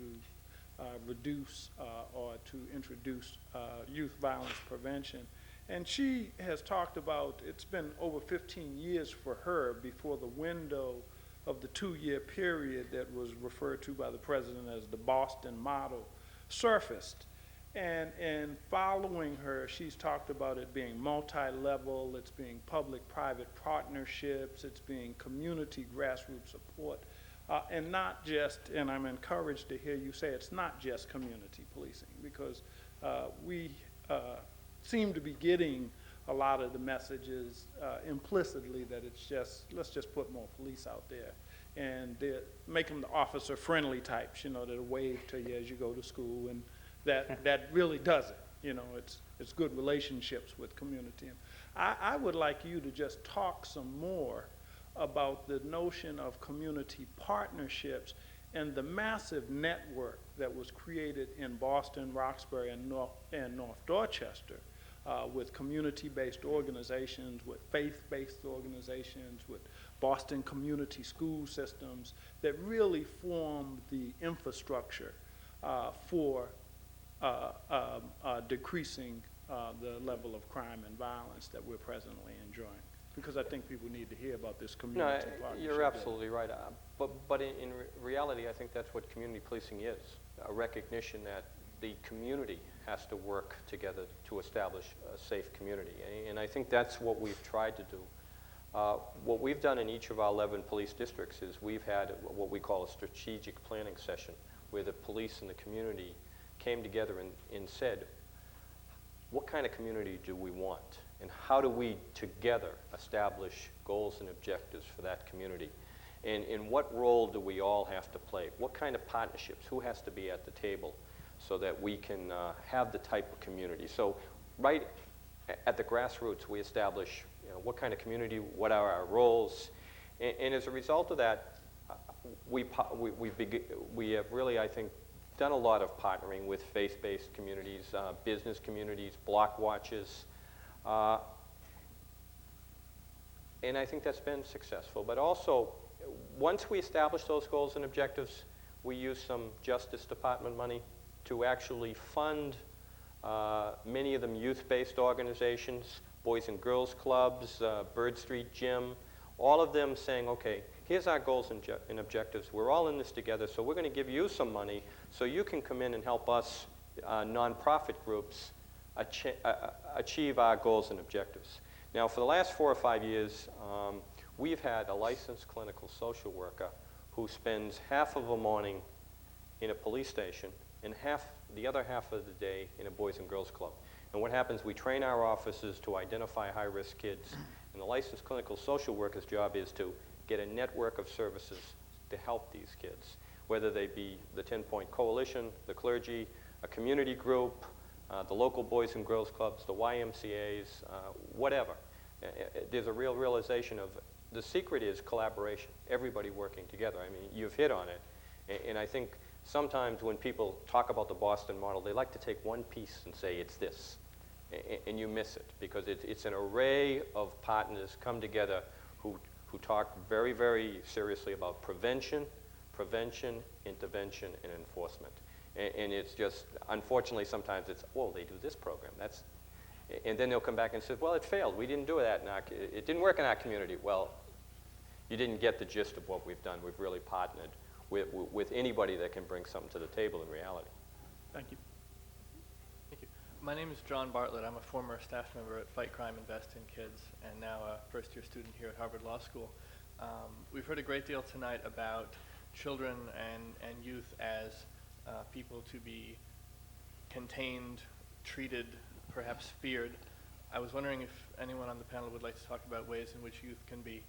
reduce or to introduce youth violence prevention. And she has talked about, it's been over 15 years for her before the window of the 2-year period that was referred to by the president as the Boston model surfaced. And following her, she's talked about it being multi-level, it's being public-private partnerships, it's being community grassroots support, and not just, and I'm encouraged to hear you say it's not just community policing, because we seem to be getting a lot of the messages implicitly that it's just, let's just put more police out there and make them the officer-friendly types, you know, that'll wave to you as you go to school, and that really does it. You know, it's good relationships with community. I would like you to just talk some more about the notion of community partnerships and the massive network that was created in Boston, Roxbury, and North Dorchester with community-based organizations, with faith-based organizations, with Boston community school systems that really form the infrastructure for decreasing the level of crime and violence that we're presently enjoying. Because I think people need to hear about this community partnership. You're absolutely right. But in reality, I think that's what community policing is, a recognition that the community has to work together to establish a safe community. And I think that's what we've tried to do. What we've done in each of our 11 police districts is we've had what we call a strategic planning session, where the police and the community came together and said, what kind of community do we want? And how do we together establish goals and objectives for that community? And in what role do we all have to play? What kind of partnerships? Who has to be at the table so that we can have the type of community? So right at the grassroots, we establish, you know, what kind of community, what are our roles? And as a result of that, we have really, I think, done a lot of partnering with faith-based communities, business communities, block watches, and I think that's been successful. But also, once we establish those goals and objectives, we use some Justice Department money to actually fund many of them youth-based organizations, Boys and Girls Clubs, Bird Street Gym, all of them saying, okay, here's our goals and objectives. We're all in this together, so we're going to give you some money so you can come in and help us, nonprofit groups, achieve our goals and objectives. Now, for the last 4 or 5 years, we've had a licensed clinical social worker who spends half of a morning in a police station and the other half of the day in a Boys and Girls Club. And what happens, we train our officers to identify high-risk kids, and the licensed clinical social worker's job is to get a network of services to help these kids, whether they be the 10-Point Coalition, the clergy, a community group, the local Boys and Girls Clubs, the YMCAs, whatever. There's a real realization of the secret is collaboration, everybody working together. I mean, you've hit on it. And I think sometimes when people talk about the Boston model, they like to take one piece and say it's this. And you miss it, because it's an array of partners come together who talk very, very seriously about prevention, intervention, and enforcement. And it's just, unfortunately, sometimes it's, well, they do this program. And then they'll come back and say, well, it failed. We didn't do that. It didn't work in our community. Well, you didn't get the gist of what we've done. We've really partnered with anybody that can bring something to the table in reality. Thank you. Thank you. My name is John Bartlett. I'm a former staff member at Fight Crime, Invest in Kids, and now a first-year student here at Harvard Law School. We've heard a great deal tonight about children and youth as people to be contained, treated, perhaps feared. I was wondering if anyone on the panel would like to talk about ways in which youth can be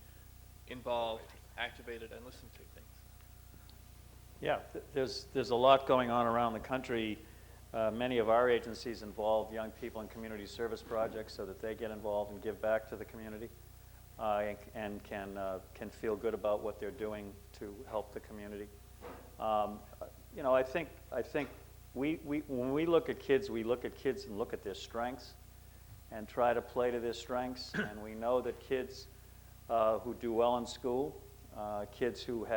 involved, activated, and listen to things. Yeah, there's a lot going on around the country. Many of our agencies involve young people in community service projects so that they get involved and give back to the community and can feel good about what they're doing to help the community. You know, I think when we look at kids and look at their strengths and try to play to their strengths. And we know that kids who do well in school, kids who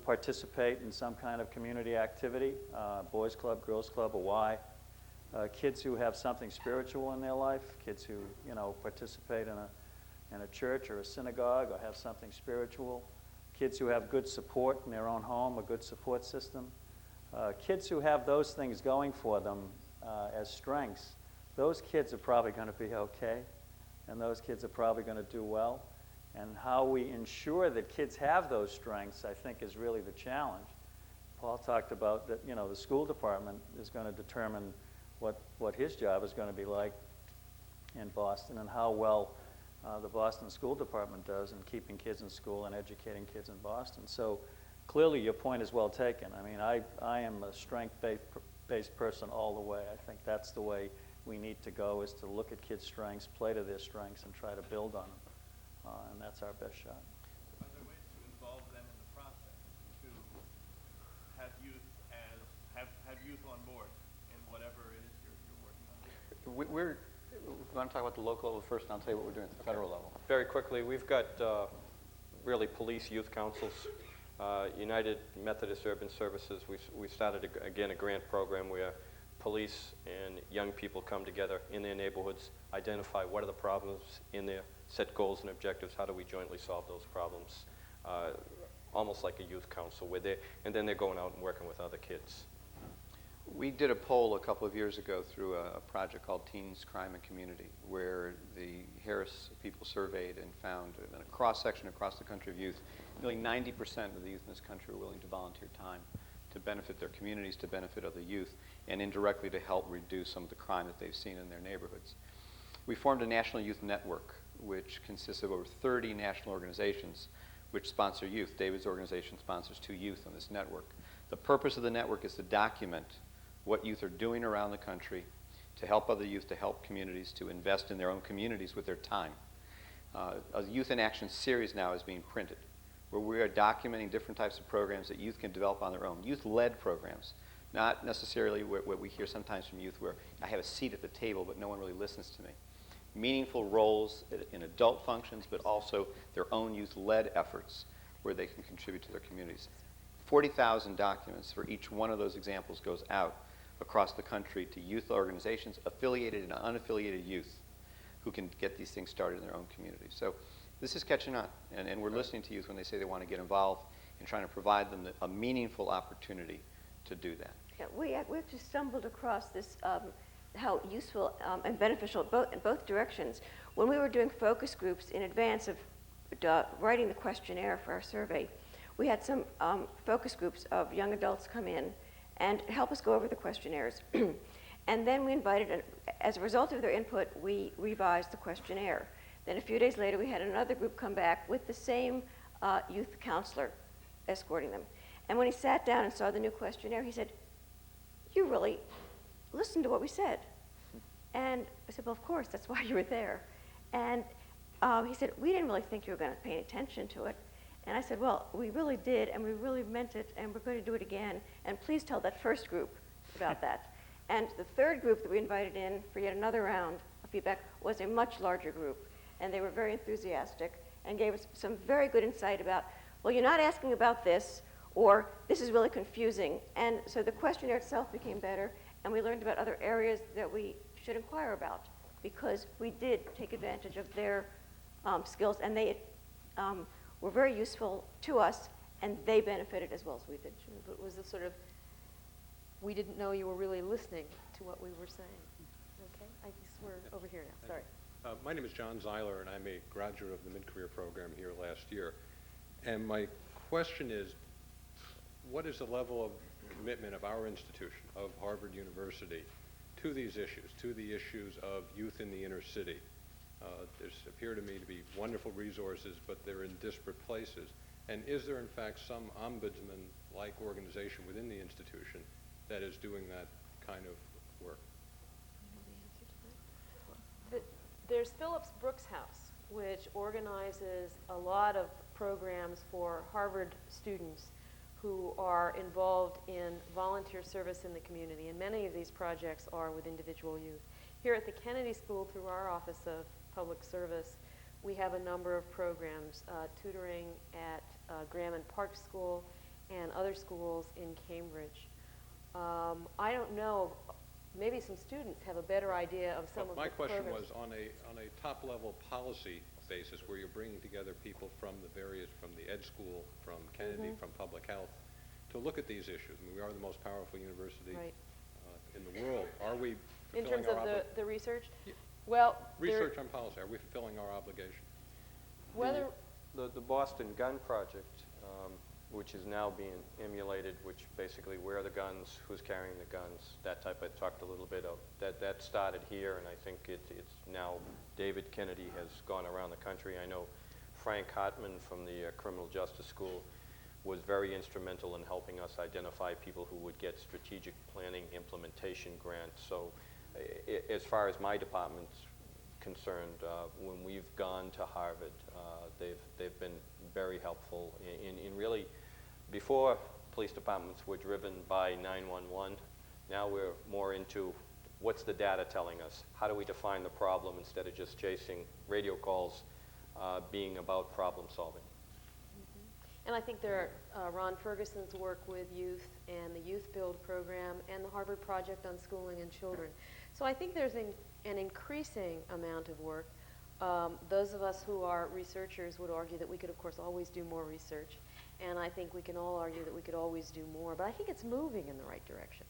participate in some kind of community activity, boys club, girls club, a Y, kids who have something spiritual in their life, kids who, you know, participate in a church or a synagogue or have something spiritual, kids who have good support in their own home, a good support system, kids who have those things going for them as strengths, those kids are probably going to be okay, and those kids are probably going to do well. And how we ensure that kids have those strengths, I think, is really the challenge. Paul talked about that, you know, the school department is going to determine what his job is going to be like in Boston and how well the Boston School Department does in keeping kids in school and educating kids in Boston. So clearly your point is well taken. I mean, I am a strength-based person all the way. I think that's the way we need to go, is to look at kids' strengths, play to their strengths, and try to build on them. And that's our best shot. Are there ways to involve them in the process, to have youth on board in whatever it is you're working on? We want to talk about the local level first, and I'll tell you what we're doing at the federal level. Very quickly, we've got really police youth councils, United Methodist Urban Services. We started, again, a grant program where police and young people come together in their neighborhoods, identify what are the problems in there, set goals and objectives, how do we jointly solve those problems, almost like a youth council, and then they're going out and working with other kids. We did a poll a couple of years ago through a project called Teens, Crime, and Community, where the Harris people surveyed and found in a cross-section across the country of youth, nearly 90% of the youth in this country are willing to volunteer time to benefit their communities, to benefit other youth, and indirectly to help reduce some of the crime that they've seen in their neighborhoods. We formed a national youth network, which consists of over 30 national organizations which sponsor youth. David's organization sponsors 2 youth on this network. The purpose of the network is to document what youth are doing around the country to help other youth, to help communities, to invest in their own communities with their time. A Youth in Action series now is being printed, where we are documenting different types of programs that youth can develop on their own. Youth-led programs, not necessarily what we hear sometimes from youth where I have a seat at the table but no one really listens to me. Meaningful roles in adult functions, but also their own youth-led efforts where they can contribute to their communities. 40,000 documents for each one of those examples goes out across the country to youth organizations, affiliated and unaffiliated youth, who can get these things started in their own communities. So this is catching on, and we're listening to youth when they say they want to get involved and trying to provide them a meaningful opportunity to do that. Yeah, we actually stumbled across this, how useful and beneficial in both directions. When we were doing focus groups in advance of writing the questionnaire for our survey, we had some focus groups of young adults come in and help us go over the questionnaires. And then we invited, as a result of their input, we revised the questionnaire. Then a few days later, we had another group come back with the same youth counselor escorting them. And when he sat down and saw the new questionnaire, he said, "You really listened to what we said." And I said, "Well, of course, that's why you were there." And he said, "We didn't really think you were going to pay attention to it." And I said, "Well, we really did, and we really meant it, and we're going to do it again. And please tell that first group about that." And the third group that we invited in for yet another round of feedback was a much larger group. And they were very enthusiastic and gave us some very good insight about, well, you're not asking about this, or this is really confusing. And so the questionnaire itself became better, and we learned about other areas that we should inquire about, because we did take advantage of their skills, and they were very useful to us, and they benefited as well as we did. But it was a sort of, we didn't know you were really listening to what we were saying. Okay, I guess we're over here now, sorry. My name is John Zeiler, and I'm a graduate of the mid-career program here last year. And my question is, what is the level of commitment of our institution, of Harvard University, to these issues, to the issues of youth in the inner city? There appear to me to be wonderful resources, but they're in disparate places. And is there, in fact, some ombudsman-like organization within the institution that is doing that kind of work? There's Phillips Brooks House, which organizes a lot of programs for Harvard students who are involved in volunteer service in the community, and many of these projects are with individual youth. Here at the Kennedy School, through our Office of Public Service, we have a number of programs, tutoring at Graham and Park School and other schools in Cambridge. I don't know, maybe some students have a better idea of some of the My question programs. was on a top-level policy basis where you're bringing together people from the Ed School, from Kennedy, from Public Health, to look at these issues. I mean, we are the most powerful university Right. In the world. Are we In fulfilling terms our of obligation? the research? Yeah. Well, Research on policy, are we fulfilling our obligation? whether, The Boston Gun Project, which is now being emulated, which basically where are the guns, who's carrying the guns, that type I talked a little bit of. That started here, and I think it's now David Kennedy has gone around the country. I know Frank Hartman from the Criminal Justice School was very instrumental in helping us identify people who would get strategic planning implementation grants. So as far as my department's concerned, when we've gone to Harvard, they've been very helpful in really, before police departments were driven by 911, now we're more into what's the data telling us? How do we define the problem instead of just chasing radio calls, being about problem solving? and I think there are Ron Ferguson's work with youth and the Youth Build program and the Harvard Project on Schooling and Children. So I think there's an increasing amount of work. Those of us who are researchers would argue that we could, of course, always do more research. And I think we can all argue that we could always do more. But I think it's moving in the right direction.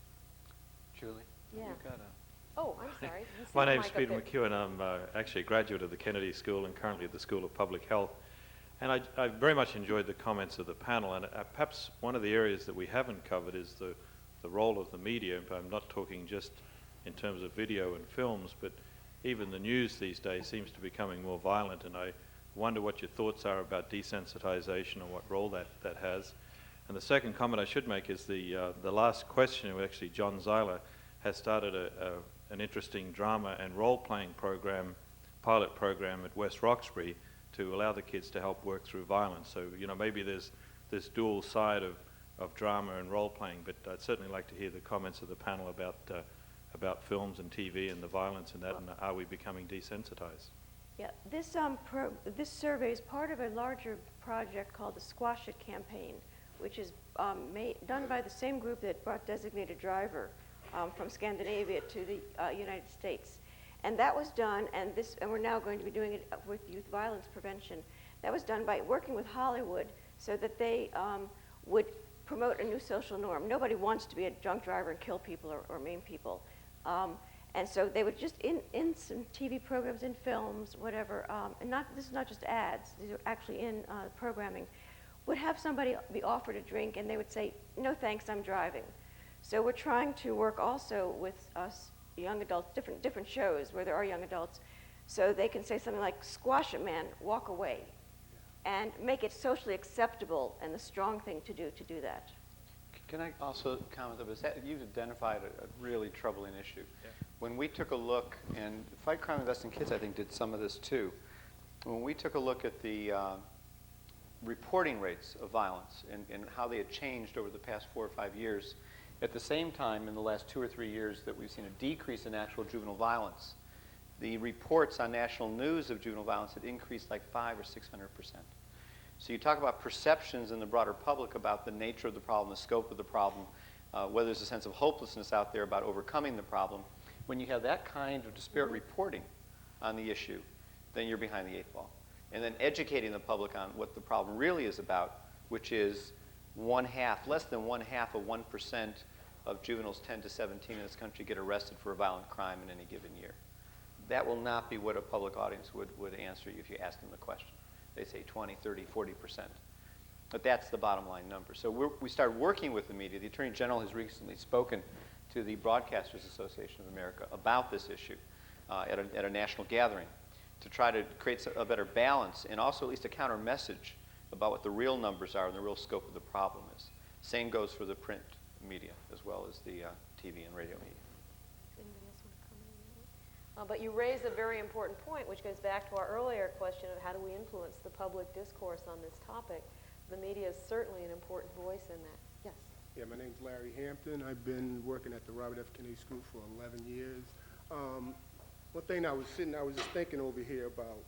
Julie? Yeah. You've got a... Oh, I'm sorry. You see My the name's mic up Peter there. McEwen. I'm actually a graduate of the Kennedy School and currently at the School of Public Health. And I very much enjoyed the comments of the panel. And perhaps one of the areas that we haven't covered is the role of the media. But I'm not talking just in terms of video and films, but even the news these days seems to be becoming more violent. And I wonder what your thoughts are about desensitization and what role that has. And the second comment I should make is the last question, actually John Zeiler has started an interesting drama and role-playing program, pilot program at West Roxbury to allow the kids to help work through violence. So, you know, maybe there's this dual side of drama and role-playing, but I'd certainly like to hear the comments of the panel about films and TV and the violence and that, and are we becoming desensitized? Yeah, this survey is part of a larger project called the Squash It campaign, which is done by the same group that brought Designated Driver from Scandinavia to the United States. And that was done, and we're now going to be doing it with youth violence prevention. That was done by working with Hollywood so that they would promote a new social norm. Nobody wants to be a drunk driver and kill people or maim people. And so they would just, in some TV programs, in films, whatever, and this is not just ads, these are actually in programming, would have somebody be offered a drink and they would say, no thanks, I'm driving. So we're trying to work also with us young adults, different shows where there are young adults, so they can say something like, squash it, man, walk away, and make it socially acceptable and the strong thing to do that. Can I also comment on this? You've identified a really troubling issue. Yeah. When we took a look, and Fight Crime, Invest in Kids, I think, did some of this too. When we took a look at the reporting rates of violence and how they had changed over the past 4 or 5 years, at the same time, in the last 2 or 3 years, that we've seen a decrease in actual juvenile violence, the reports on national news of juvenile violence had increased like 500 or 600%. So you talk about perceptions in the broader public about the nature of the problem, the scope of the problem, whether there's a sense of hopelessness out there about overcoming the problem. When you have that kind of disparate reporting on the issue, then you're behind the 8 ball. and then educating the public on what the problem really is about, which is less than 1/2 of 1% of juveniles 10 to 17 in this country get arrested for a violent crime in any given year. That will not be what a public audience would answer you if you ask them the question. They say 20, 30, 40%. But that's the bottom line number. So we started working with the media. The Attorney General has recently spoken to the Broadcasters Association of America about this issue at a national gathering to try to create a better balance and also at least a counter message about what the real numbers are and the real scope of the problem is. Same goes for the print media as well as the TV and radio media. Does anybody else want to comment on that? But you raise a very important point, which goes back to our earlier question of how do we influence the public discourse on this topic. The media is certainly an important voice in that. Yes? Yeah, my name's Larry Hampton. I've been working at the Robert F. Kennedy School for 11 years. One thing I was just thinking over here about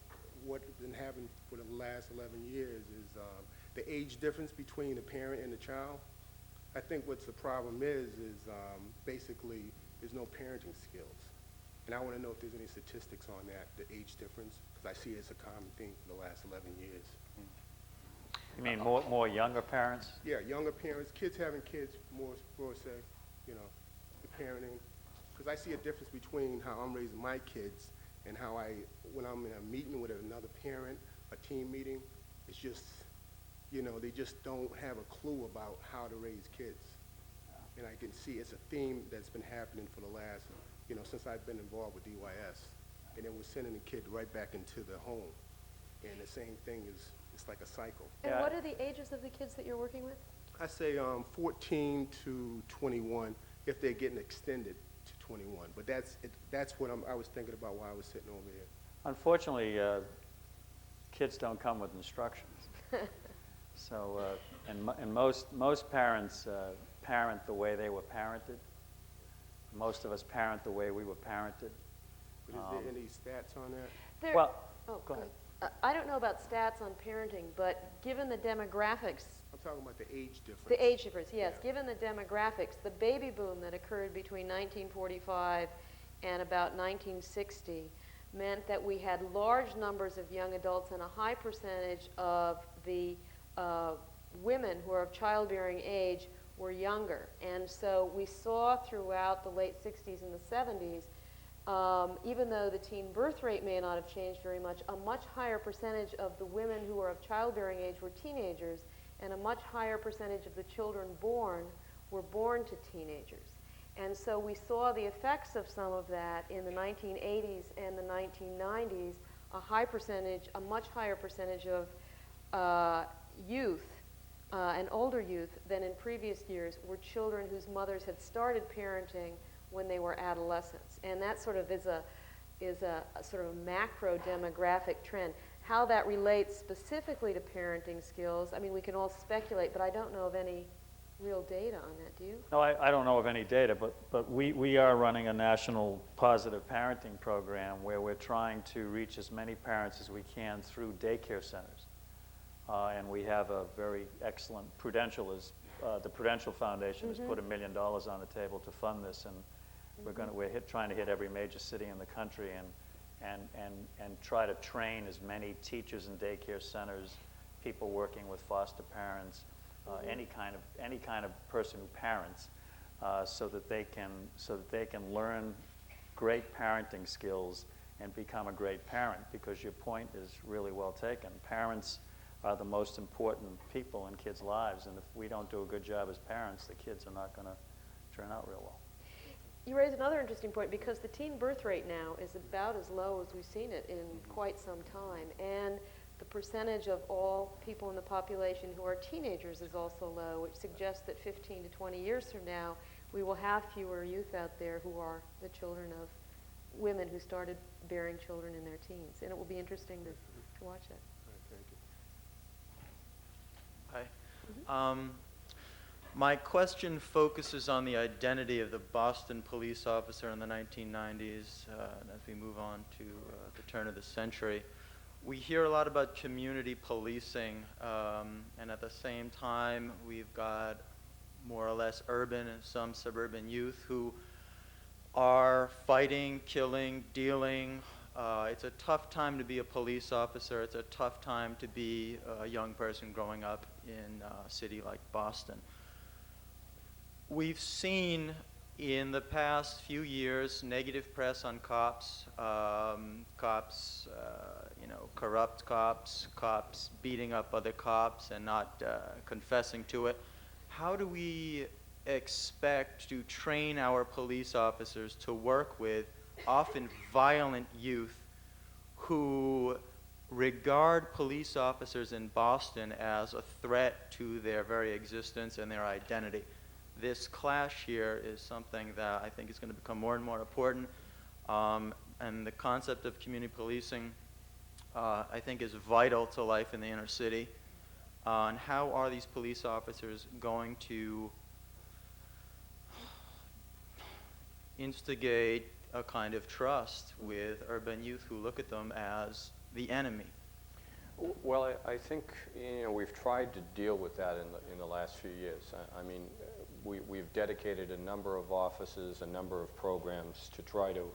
what's been happening for the last 11 years is the age difference between the parent and the child. I think what's the problem is basically there's no parenting skills. And I want to know if there's any statistics on that, the age difference, because I see it's a common thing for the last 11 years. You mean more younger parents? Yeah, younger parents, kids having kids, more say, you know, the parenting. Because I see a difference between how I'm raising my kids and how when I'm in a meeting with another parent, a team meeting, it's just, you know, they just don't have a clue about how to raise kids. And I can see it's a theme that's been happening for the last, you know, since I've been involved with DYS. And then we're sending the kid right back into the home. And the same thing is, it's like a cycle. And what are the ages of the kids that you're working with? I say 14 to 21 if they're getting extended to 21. But that's what I was thinking about while I was sitting over here. Unfortunately, kids don't come with instructions. So, and most parents parent the way they were parented. Most of us parent the way we were parented. But is there any stats on that? Go ahead. I don't know about stats on parenting, but given the demographics. I'm talking about the age difference. The age difference, yes. Yeah. Given the demographics, the baby boom that occurred between 1945 and about 1960 meant that we had large numbers of young adults and a high percentage of the women who are of childbearing age were younger. And so we saw throughout the late 60s and the 70s, even though the teen birth rate may not have changed very much, a much higher percentage of the women who were of childbearing age were teenagers, and a much higher percentage of the children born were born to teenagers. And so we saw the effects of some of that in the 1980s and the 1990s, a much higher percentage of youth and older youth than in previous years were children whose mothers had started parenting when they were adolescents. And that sort of is a sort of macro demographic trend. How that relates specifically to parenting skills, I mean, we can all speculate, but I don't know of any real data on that. Do you? No, I don't know of any data, but we are running a national positive parenting program where we're trying to reach as many parents as we can through daycare centers. And we have a very excellent the Prudential Foundation has put $1 million on the table to fund this, and we're trying to hit every major city in the country and try to train as many teachers in daycare centers, people working with foster parents, any kind of person who parents, so that they can learn great parenting skills and become a great parent. Because your point is really well taken. Parents are the most important people in kids' lives, and if we don't do a good job as parents, the kids are not going to turn out real well. You raise another interesting point, because the teen birth rate now is about as low as we've seen it in quite some time, and the percentage of all people in the population who are teenagers is also low, which suggests that 15 to 20 years from now, we will have fewer youth out there who are the children of women who started bearing children in their teens. And it will be interesting to watch that. Hi. My question focuses on the identity of the Boston police officer in the 1990s, and as we move on to the turn of the century. We hear a lot about community policing, and at the same time, we've got more or less urban and some suburban youth who are fighting, killing, dealing It's a tough time to be a police officer. It's a tough time to be a young person growing up in a city like Boston. We've seen in the past few years negative press on cops, corrupt cops, cops beating up other cops and not confessing to it. How do we expect to train our police officers to work with often violent youth who regard police officers in Boston as a threat to their very existence and their identity? This clash here is something that I think is going to become more and more important, and the concept of community policing I think is vital to life in the inner city. And how are these police officers going to instigate a kind of trust with urban youth who look at them as the enemy? Well, I think we've tried to deal with that in the last few years. I mean, we've dedicated a number of offices, a number of programs to try to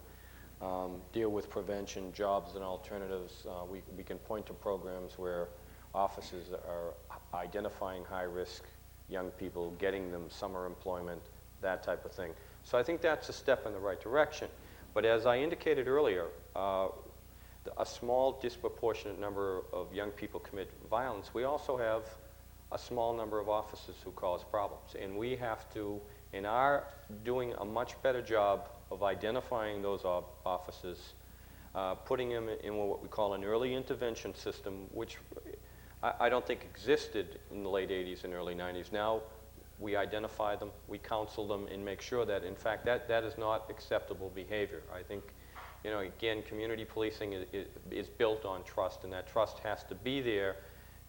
deal with prevention, jobs, and alternatives. We can point to programs where offices are identifying high-risk young people, getting them summer employment, that type of thing. So I think that's a step in the right direction. But as I indicated earlier, a small disproportionate number of young people commit violence. We also have a small number of officers who cause problems. And we have to, and are doing a much better job of identifying those officers, putting them in what we call an early intervention system, which I don't think existed in the late 80s and early 90s. Now we identify them, we counsel them, and make sure that, in fact, that is not acceptable behavior. I think, again, community policing is built on trust, and that trust has to be there.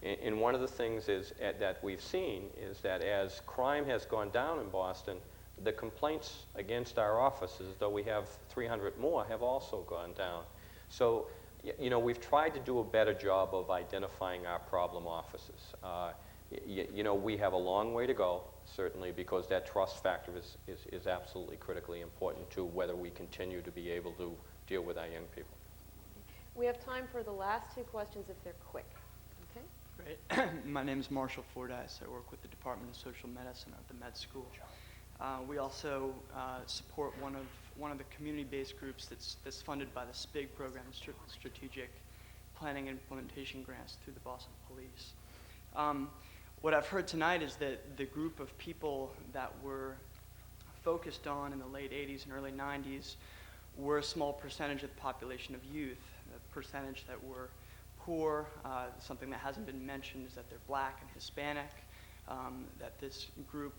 And one of the things that we've seen is that as crime has gone down in Boston, the complaints against our officers, though we have 300 more, have also gone down. So, we've tried to do a better job of identifying our problem officers. We have a long way to go, certainly, because that trust factor is absolutely critically important to whether we continue to be able to deal with our young people. We have time for the last two questions if they're quick. Okay? Great. My name is Marshall Fordyce. I work with the Department of Social Medicine at the med school. We also support one of the community-based groups that's funded by the SPIG program, Strategic Planning and Implementation Grants through the Boston Police. What I've heard tonight is that the group of people that were focused on in the late 80s and early 90s were a small percentage of the population of youth, a percentage that were poor. Something that hasn't been mentioned is that they're black and Hispanic, that this group,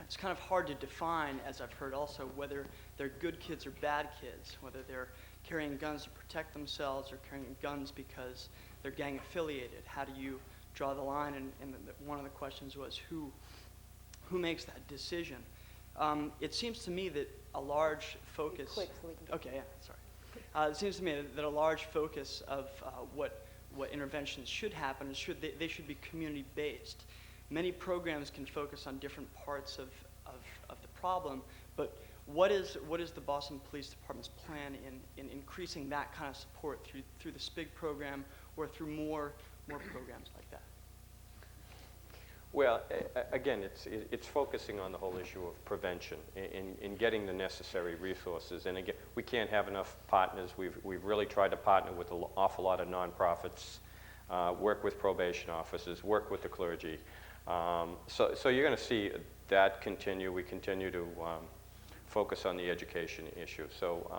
it's kind of hard to define, as I've heard also, whether they're good kids or bad kids, whether they're carrying guns to protect themselves or carrying guns because they're gang affiliated. How do you draw the line? And one of the questions was who makes that decision? It seems to me that a large focus. Quick, so we can. Okay, yeah, sorry. It seems to me that a large focus of what interventions should happen is they should be community-based. Many programs can focus on different parts of the problem, but what is the Boston Police Department's plan in increasing that kind of support through the SPIG program or through more programs like that? Well, again, it's focusing on the whole issue of prevention and getting the necessary resources. And again, we can't have enough partners. We've really tried to partner with an awful lot of nonprofits, work with probation officers, work with the clergy. So you're going to see that continue. We continue to focus on the education issue. So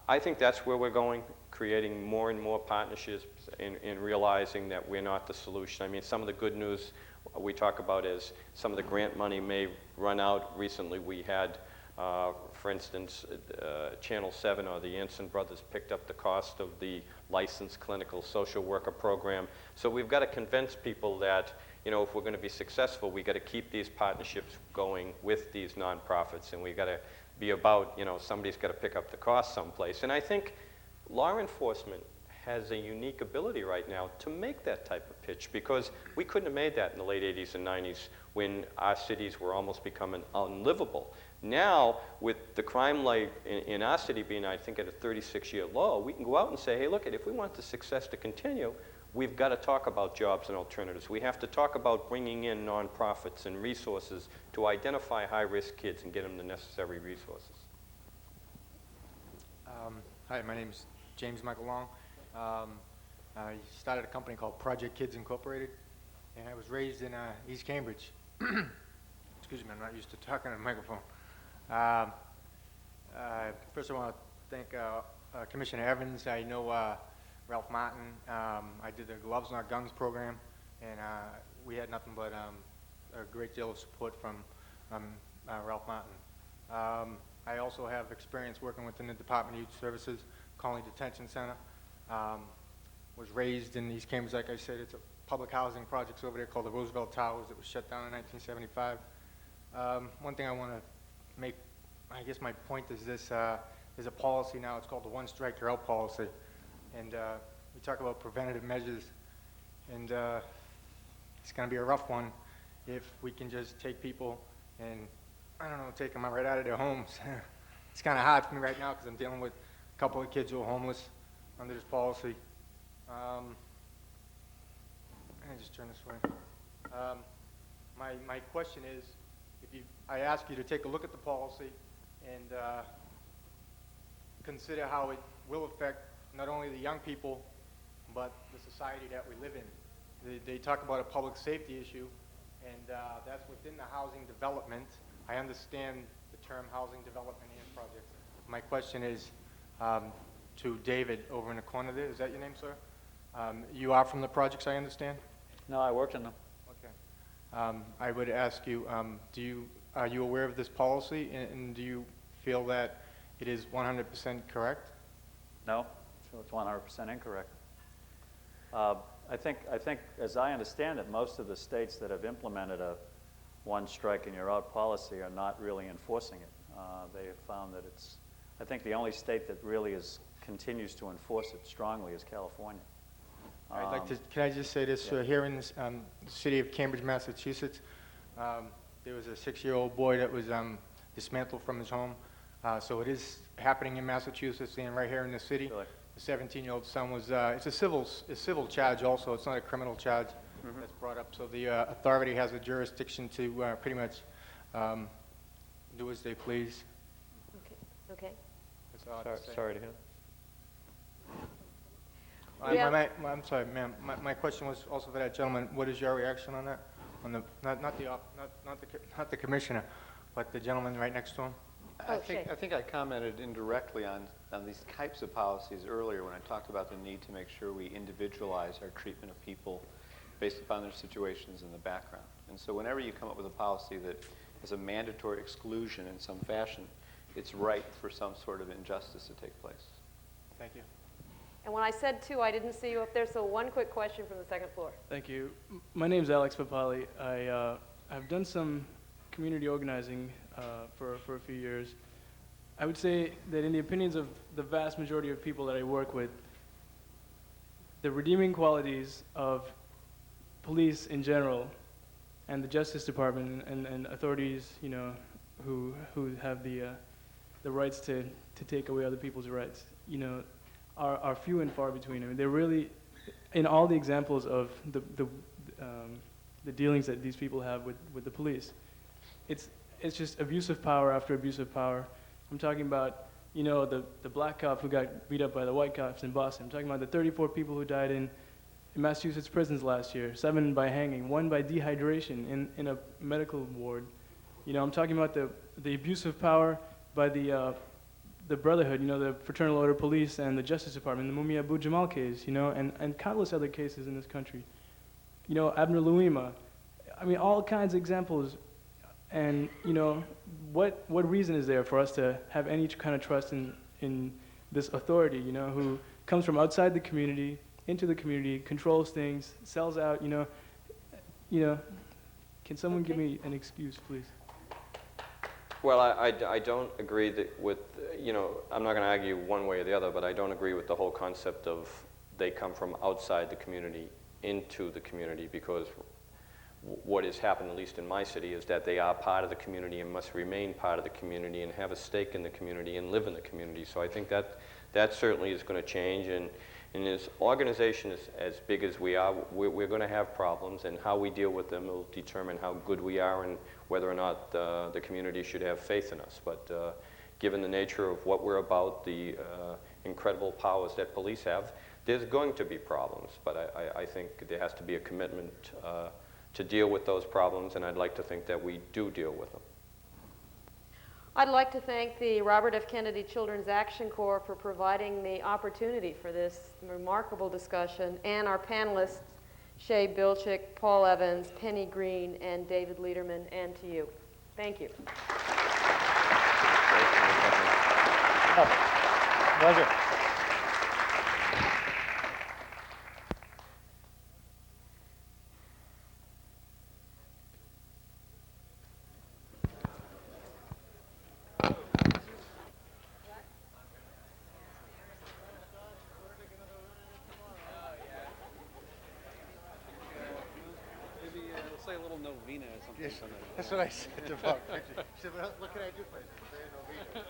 I think that's where we're going, creating more and more partnerships and realizing that we're not the solution. I mean, some of the good news we talk about is some of the grant money may run out. Recently we had, for instance, Channel 7 or the Anson Brothers picked up the cost of the licensed clinical social worker program. So we've got to convince people that, if we're going to be successful, we've got to keep these partnerships going with these nonprofits, and we've got to be about, somebody's got to pick up the cost someplace. And I think law enforcement has a unique ability right now to make that type of pitch, because we couldn't have made that in the late 80s and 90s when our cities were almost becoming unlivable. Now, with the crime rate in our city being, I think, at a 36-year low, we can go out and say, hey, look, if we want the success to continue, we've got to talk about jobs and alternatives. We have to talk about bringing in nonprofits and resources to identify high-risk kids and get them the necessary resources. Hi, my name is James Michael Long. I started a company called Project Kids Incorporated, and I was raised in East Cambridge. Excuse me, I'm not used to talking on a microphone. First I want to thank Commissioner Evans. I know Ralph Martin. I did the Gloves Not Guns program, and we had nothing but a great deal of support from Ralph Martin. I also have experience working within the Department of Youth Services, Colony Detention Center. Was raised in East Cambridge, like I said. It's a public housing projects over there called the Roosevelt Towers that was shut down in 1975. One thing I want to make, I guess my point is this, there's a policy now, it's called the One Strike You're Out policy. And we talk about preventative measures, and it's going to be a rough one if we can just take people and, I don't know, take them right out of their homes. It's kind of hard for me right now because I'm dealing with a couple of kids who are homeless under this policy. Let me just turn this way. My question is, I ask you to take a look at the policy and consider how it will affect not only the young people, but the society that we live in. They talk about a public safety issue, and that's within the housing development. I understand the term housing development and projects. My question is to David over in the corner there. Is that your name, sir? You are from the projects, I understand? No, I work in them. Okay. I would ask you, are you aware of this policy, and do you feel that it is 100% correct? No, so it's 100% incorrect. I think, as I understand it, most of the states that have implemented a one strike and you're out policy are not really enforcing it. They have found that it's, I think the only state that really continues to enforce it strongly is California. I'd like to, can I just say this, Yeah. here in this, the city of Cambridge, Massachusetts, there was a 6-year-old boy that was dismantled from his home. So it is happening in Massachusetts and right here in the city. Really? The 17-year-old son was, it's a civil charge also, it's not a criminal charge that's brought up. So the authority has a jurisdiction to pretty much do as they please. Okay. That's all I have to say. Sorry to hear that. I'm sorry, ma'am. My question was also for that gentleman. What is your reaction on that? On the not the commissioner, but the gentleman right next to him. I think I commented indirectly on these types of policies earlier when I talked about the need to make sure we individualize our treatment of people based upon their situations in the background. And so whenever you come up with a policy that is a mandatory exclusion in some fashion, it's right for some sort of injustice to take place. Thank you. And when I said two, I didn't see you up there, so one quick question from the second floor. Thank you. My name is Alex Papali. I've done some community organizing for a few years. I would say that in the opinions of the vast majority of people that I work with, the redeeming qualities of police in general and the Justice Department and authorities, you know, who have the rights to take away other people's rights, you know, are few and far between. I mean, they're really, in all the examples of the dealings that these people have with the police, it's just abuse of power after abuse of power. I'm talking about, you know, the black cop who got beat up by the white cops in Boston. I'm talking about the 34 people who died in Massachusetts prisons last year, 7 by hanging, 1 by dehydration in a medical ward. You know, I'm talking about the abuse of power by the Brotherhood, you know, the Fraternal Order Police and the Justice Department, the Mumia Abu Jamal case, you know, and countless other cases in this country. You know, Abner Louima. I mean, all kinds of examples. And, you know, what reason is there for us to have any kind of trust in this authority, you know, who comes from outside the community, into the community, controls things, sells out, you know, can someone give me an excuse, please? Well, I don't agree that with, you know, I'm not going to argue one way or the other, but I don't agree with the whole concept of they come from outside the community into the community, because what has happened, at least in my city, is that they are part of the community and must remain part of the community and have a stake in the community and live in the community. So I think that certainly is going to change. And as organization as big as we are, we're going to have problems, and how we deal with them will determine how good we are and whether or not the community should have faith in us. But given the nature of what we're about, the incredible powers that police have, there's going to be problems. But I think there has to be a commitment to deal with those problems, and I'd like to think that we do deal with them. I'd like to thank the Robert F. Kennedy Children's Action Corps for providing the opportunity for this remarkable discussion, and our panelists, Shay Bilchick, Paul Evans, Penny Green, and David Lederman, and to you. Thank you. Pleasure. Maybe say a little novena or something. Yes, that's what I said to Bob. She said, what can I do for you? Say a novena.